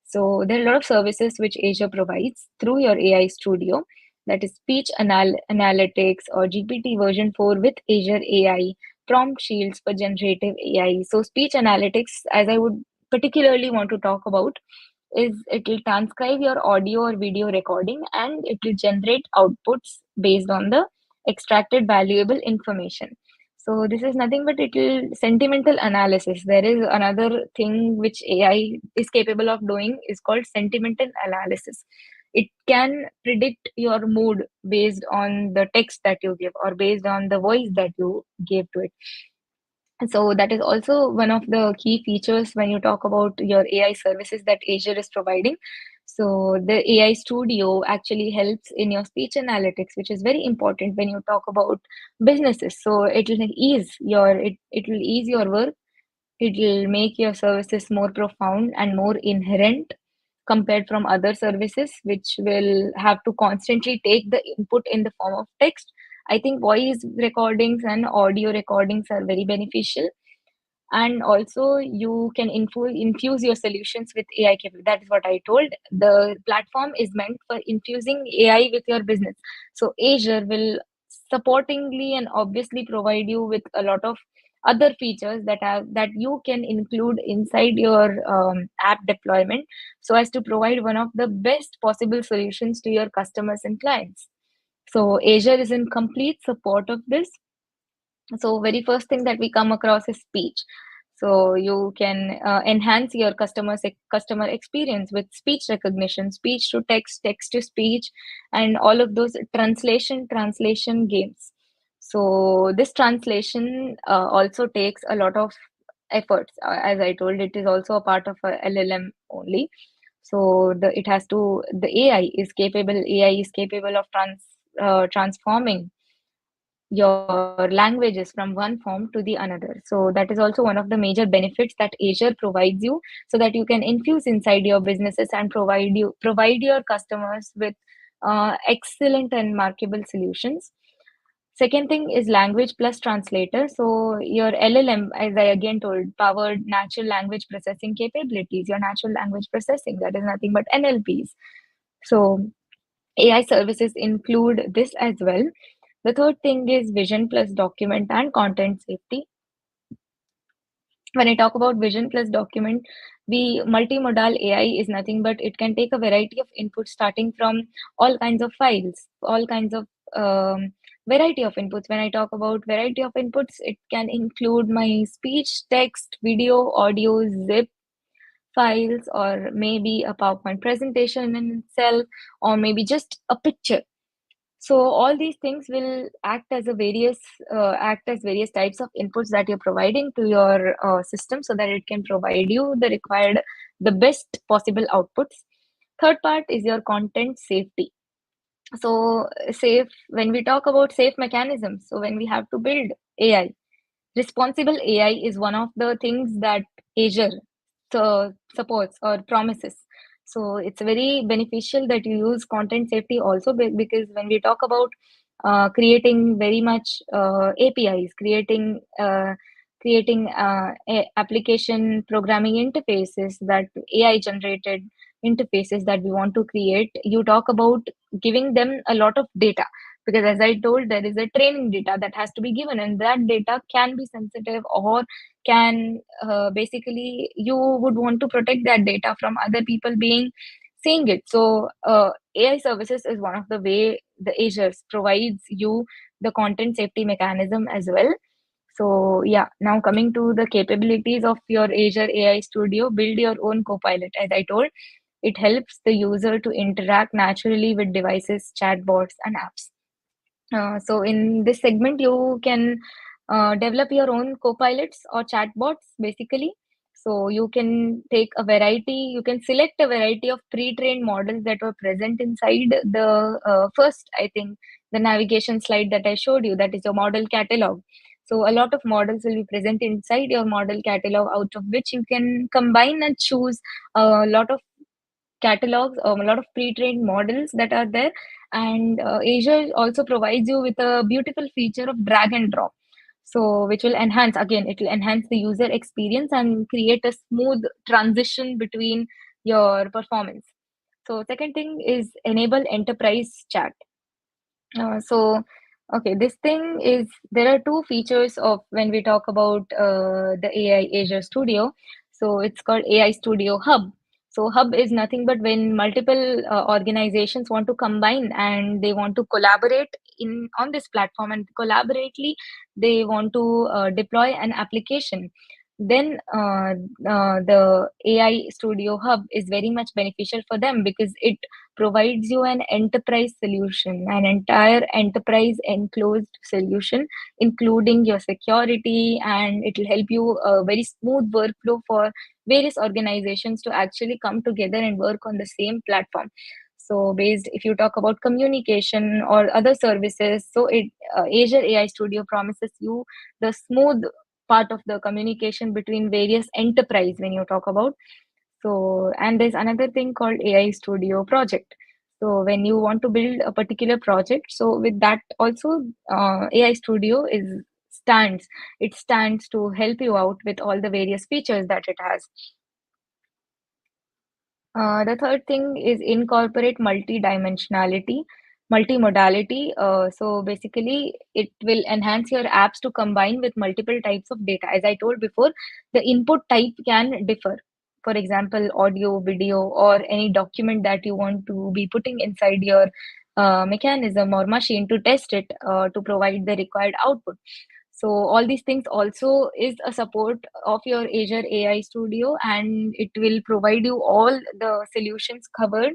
So there are a lot of services which Azure provides through your AI Studio. That is speech analytics or GPT version 4 with Azure AI, prompt shields for generative AI. So speech analytics, as I would particularly want to talk about, is it will transcribe your audio or video recording, and it will generate outputs based on the extracted valuable information. So this is nothing but it will sentimental analysis. There is another thing which AI is capable of doing is called sentimental analysis. It can predict your mood based on the text that you give or based on the voice that you gave to it. So that is also one of the key features when you talk about your AI services that Azure is providing. So the AI Studio actually helps in your speech analytics, which is very important when you talk about businesses. So it will ease your work. It will make your services more profound and more inherent compared from other services, which will have to constantly take the input in the form of text. I think voice recordings and audio recordings are very beneficial, and also you can infuse your solutions with AI capability. That is what I told. The platform is meant for infusing AI with your business. So Azure will supportingly and obviously provide you with a lot of other features that you can include inside your app deployment, so as to provide one of the best possible solutions to your customers and clients. So Azure is in complete support of this. So very first thing that we come across is speech. So you can enhance your customer experience with speech recognition, speech to text, text to speech, and all of those translation games. So this translation also takes a lot of efforts. As I told, it is also a part of a LLM only. So the AI is capable of transforming your languages from one form to the another. So that is also one of the major benefits that Azure provides you, so that you can infuse inside your businesses and provide your customers with excellent and marketable solutions. Second thing is language plus translator. So your LLM, as I again told, powered natural language processing capabilities, your natural language processing, that is nothing but NLPs. So AI services include this as well. The third thing is vision plus document and content safety. When I talk about vision plus document, the multimodal AI is nothing but it can take a variety of inputs starting from all kinds of files, all kinds of variety of inputs. When I talk about variety of inputs, it can include my speech, text, video, audio, zip files, or maybe a PowerPoint presentation in itself, or maybe just a picture. So all these things will act as various types of inputs that you're providing to your system, so that it can provide you the best possible outputs. Third part is your content safety. So safe when we talk about safe mechanisms, so when we have to build AI, responsible AI is one of the things that Azure supports or promises. So it's very beneficial that you use content safety also, because when we talk about creating very much APIs, creating application programming interfaces, that AI generated interfaces that we want to create, you talk about giving them a lot of data, because as I told, there is a training data that has to be given, and that data can be sensitive, or can basically you would want to protect that data from other people being seeing it. So AI services is one of the way the Azure provides you the content safety mechanism as well. So yeah, now coming to the capabilities of your Azure AI Studio, build your own copilot. As I told, it helps the user to interact naturally with devices, chatbots, and apps. So in this segment, you can develop your own copilots or chatbots basically. So you can select a variety of pre-trained models that were present inside the first, I think, the navigation slide that I showed you, that is your model catalog. So a lot of models will be present inside your model catalog, out of which you can combine and choose a lot of catalogs, a lot of pre-trained models that are there. And Azure also provides you with a beautiful feature of drag and drop. So which will it will enhance the user experience and create a smooth transition between your performance. So second thing is enable enterprise chat. So, okay, this thing is there are two features of when we talk about the AI Azure Studio. So it's called AI Studio Hub. So hub is nothing but when multiple organizations want to combine and they want to collaborate in on this platform, and collaboratively they want to deploy an application. Then the AI Studio Hub is very much beneficial for them because it provides you an enterprise solution, an entire enterprise enclosed solution, including your security, and it will help you a very smooth workflow for various organizations to actually come together and work on the same platform. So based, if you talk about communication or other services, so it Azure AI Studio promises you the smooth part of the communication between various enterprise when you talk about. So, and there's another thing called AI Studio project. So when you want to build a particular project, so with that also, AI Studio is stands it stands to help you out with all the various features that it has. The third thing is incorporate multi-dimensionality, multimodality. So basically, it will enhance your apps to combine with multiple types of data. As I told before, the input type can differ. For example, audio, video, or any document that you want to be putting inside your mechanism or machine to test it to provide the required output. So all these things also is a support of your Azure AI Studio, and it will provide you all the solutions covered.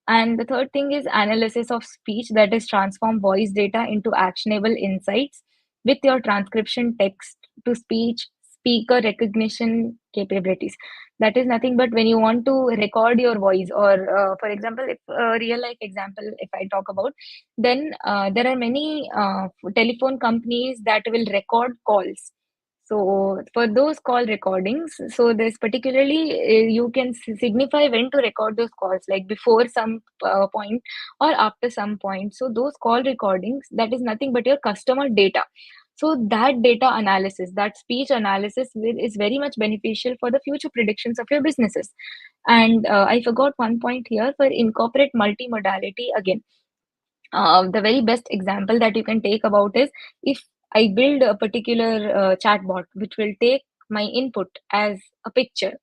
And the third thing is analysis of speech, that is transform voice data into actionable insights with your transcription text to speech speaker recognition capabilities. That is nothing but when you want to record your voice, or for example, if real life example, if I talk about, then there are many telephone companies that will record calls. So for those call recordings, so there's particularly you can signify when to record those calls, like before some point or after some point. So those call recordings, that is nothing but your customer data. So that data analysis, that speech analysis is very much beneficial for the future predictions of your businesses. And I forgot one point here for incorporate multimodality again. The very best example that you can take about is if I build a particular chatbot which will take my input as a picture,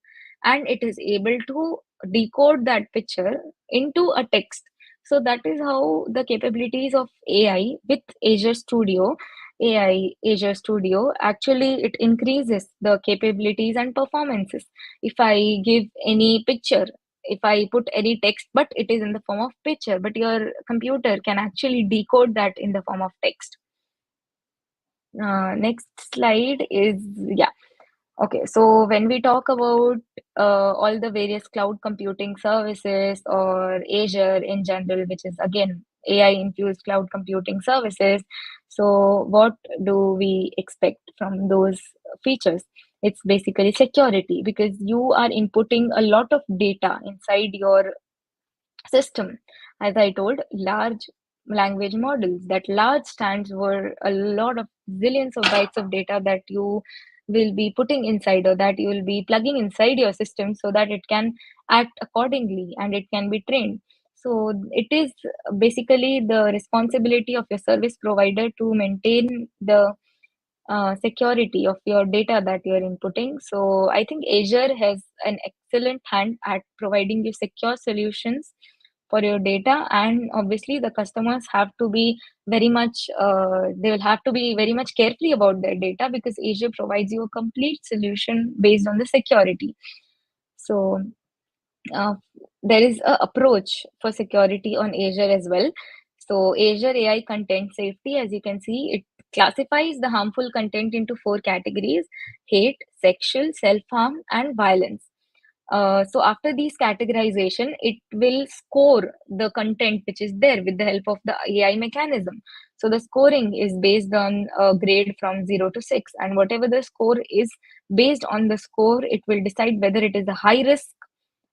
and it is able to decode that picture into a text. So that is how the capabilities of AI with Azure Studio, AI Azure Studio, actually it increases the capabilities and performances. If I give any picture, if I put any text, but it is in the form of picture, but your computer can actually decode that in the form of text. Next slide is, yeah. Okay, so when we talk about all the various cloud computing services or Azure in general, which is again AI infused cloud computing services, so what do we expect from those features? It's basically security, because you are inputting a lot of data inside your system. As I told, large language models, that large stands for a lot of zillions of bytes of data that you will be putting inside, or that you will be plugging inside your system so that it can act accordingly and it can be trained. So it is basically the responsibility of your service provider to maintain the security of your data that you're inputting. So I think Azure has an excellent hand at providing you secure solutions for your data, and obviously the customers have to be very much they will have to be very much carefree about their data, because Azure provides you a complete solution based on the security. So uh, there is a approach for security on Azure as well. So Azure AI content safety, as you can see, it classifies the harmful content into four categories: hate, sexual, self-harm, and violence. So after these categorization, it will score the content which is there with the help of the AI mechanism. So the scoring is based on a grade from 0 to 6, and whatever the score is, based on the score, it will decide whether it is a high risk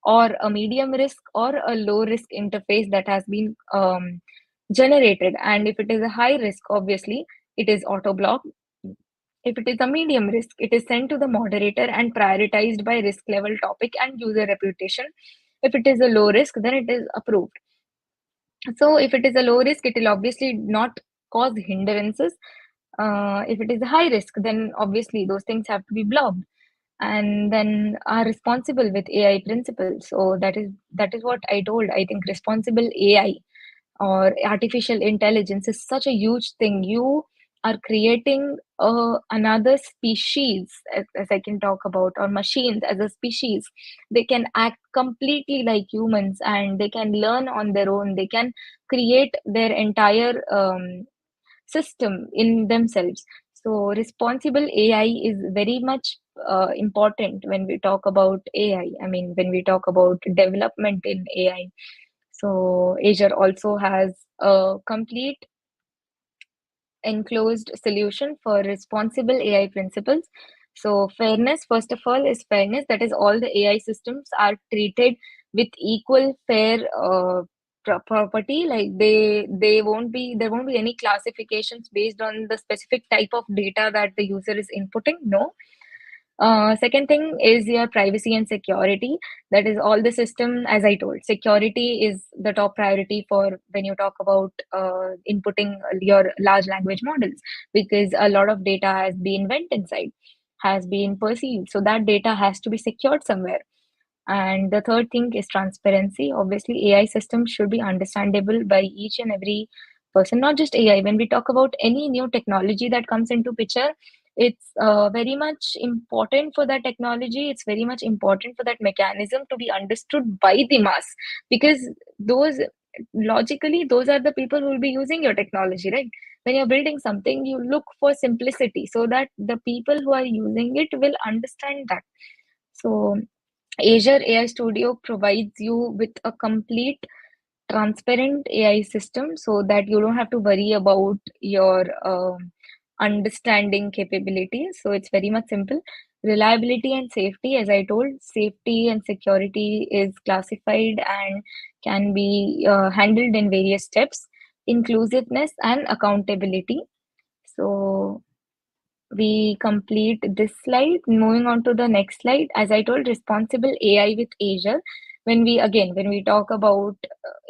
or a medium risk or a low risk interface that has been generated. And if it is a high risk, obviously it is auto block. If it is a medium risk, it is sent to the moderator and prioritized by risk level, topic, and user reputation. If it is a low risk, then it is approved. So if it is a low risk, it will obviously not cause hindrances. If it is a high risk, then obviously those things have to be blocked. and then are responsible with AI principles. So that is what I told. I think responsible AI or artificial intelligence is such a huge thing. You are creating another species, as I can talk about, or machines as a species. They can act completely like humans and they can learn on their own. They can create their entire system in themselves. So responsible AI is very much important when we talk about AI. I mean, when we talk about development in AI. So Azure also has a complete enclosed solution for responsible AI principles. So fairness, first of all, is fairness. That is, all the AI systems are treated with equal fair property. Like they won't be there won't be any classifications based on the specific type of data that the user is inputting. No, second thing is your privacy and security. That is all the system, as I told. Security is the top priority for when you talk about inputting your large language models, because a lot of data has been went inside, has been perceived. So that data has to be secured somewhere. And the third thing is transparency. Obviously, AI systems should be understandable by each and every person, not just AI. When we talk about any new technology that comes into picture, it's very much important for that technology. It's very much important for that mechanism to be understood by the mass, because those logically those are the people who will be using your technology, right? When you're building something, you look for simplicity so that the people who are using it will understand that. So Azure AI Studio provides you with a complete transparent AI system so that you don't have to worry about your understanding capabilities. So it's very much simple. Reliability and safety, as I told, safety and security is classified and can be handled in various steps. Inclusiveness and accountability. So we complete this slide. Moving on to the next slide, as I told, responsible AI with Azure. When we talk about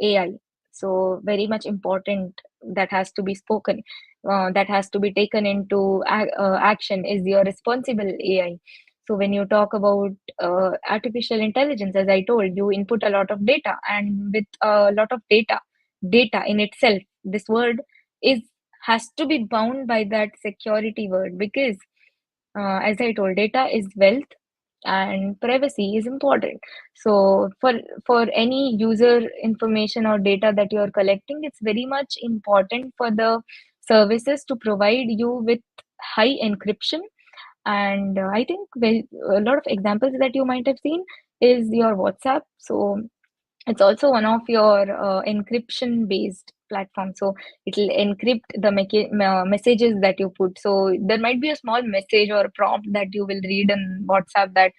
AI, so very much important that has to be spoken, that has to be taken into action is your responsible AI. So when you talk about artificial intelligence, as I told, you input a lot of data, and with a lot of data in itself, this word is has to be bound by that security word, because as I told, data is wealth and privacy is important. So for any user information or data that you are collecting, it's very much important for the services to provide you with high encryption. And I think a lot of examples that you might have seen is your WhatsApp. So it's also one of your encryption based platform. So it'll encrypt the messages that you put. So there might be a small message or prompt that you will read in WhatsApp that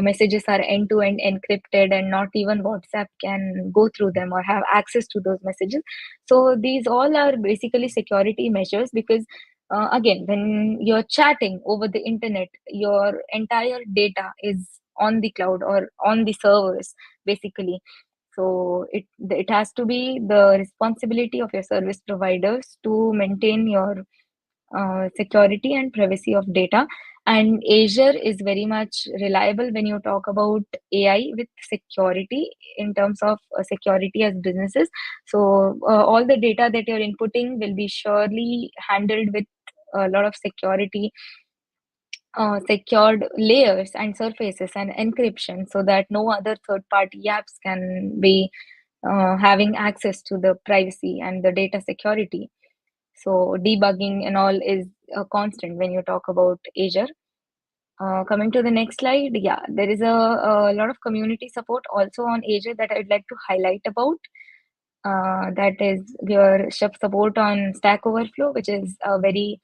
messages are end to end encrypted and not even WhatsApp can go through them or have access to those messages. So these all are basically security measures, because again, when you're chatting over the internet, your entire data is on the cloud or on the servers basically. So it has to be the responsibility of your service providers to maintain your security and privacy of data. And Azure is very much reliable when you talk about AI with security, in terms of security as businesses. So all the data that you're inputting will be surely handled with a lot of secured layers and surfaces and encryption, so that no other third party apps can be having access to the privacy and the data security. So debugging and all is a constant when you talk about Azure. Coming to the next slide, yeah, there is a lot of community support also on Azure that I'd like to highlight about. That is your chef support on Stack Overflow, which is a very,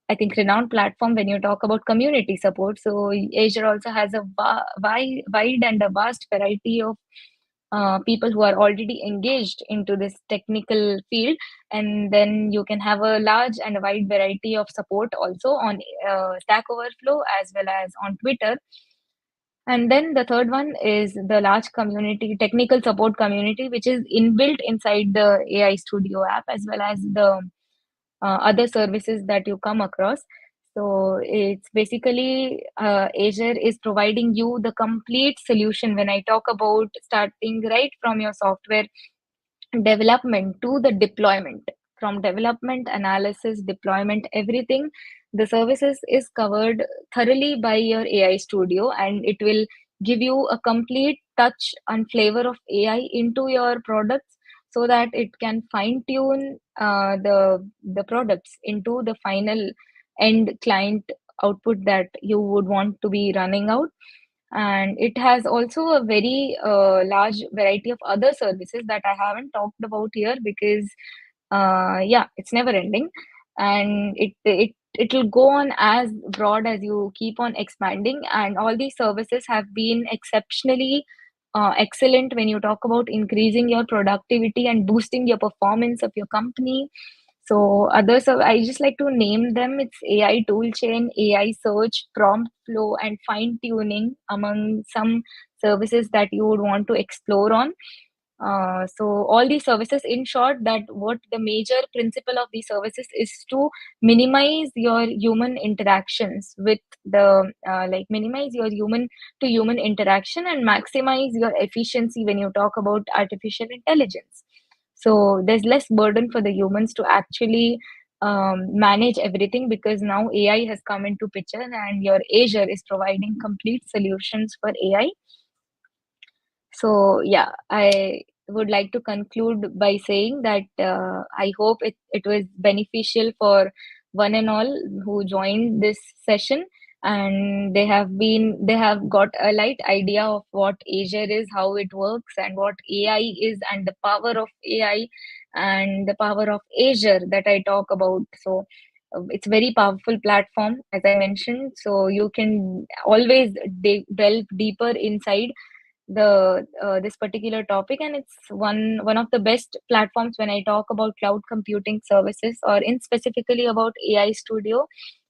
I think, renowned platform when you talk about community support. So Azure also has a wide and a vast variety of people who are already engaged into this technical field, and then you can have a large and a wide variety of support also on Stack Overflow as well as on Twitter. And then the third one is the large community, technical support community, which is inbuilt inside the AI Studio app as well as the other services that you come across. So it's basically Azure is providing you the complete solution. When I talk about starting right from your software development to the deployment, from development, analysis, deployment, everything, the services is covered thoroughly by your AI studio, and it will give you a complete touch and flavor of AI into your products, so that it can fine tune the products into the final end client output that you would want to be running out. And it has also a very large variety of other services that I haven't talked about here, because yeah, it's never ending, and it will go on as broad as you keep on expanding. And all these services have been exceptionally excellent when you talk about increasing your productivity and boosting your performance of your company. So others, I just like to name them. It's AI toolchain, AI search, prompt flow, and fine tuning among some services that you would want to explore on. So all these services, in short, that what the major principle of these services is to minimize your human interactions with the minimize your human to human interaction and maximize your efficiency when you talk about artificial intelligence. So there's less burden for the humans to actually manage everything, because now AI has come into picture and your Azure is providing complete solutions for AI. So yeah, I would like to conclude by saying that I hope it was beneficial for one and all who joined this session, and they have got a light idea of what Azure is, how it works, and what AI is, and the power of AI and the power of Azure that I talk about. So it's very powerful platform, as I mentioned. So you can always delve deeper inside the this particular topic, and it's one of the best platforms when I talk about cloud computing services, or in specifically about AI studio.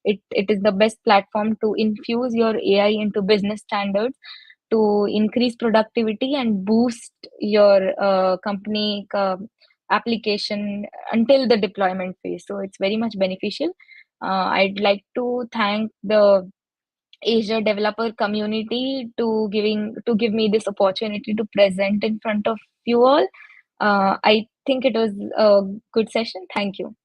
It is the best platform to infuse your AI into business standards, to increase productivity and boost your company application until the deployment phase. So it's very much beneficial. I'd like to thank the Asia developer community to give me this opportunity to present in front of you all. I think it was a good session. Thank you.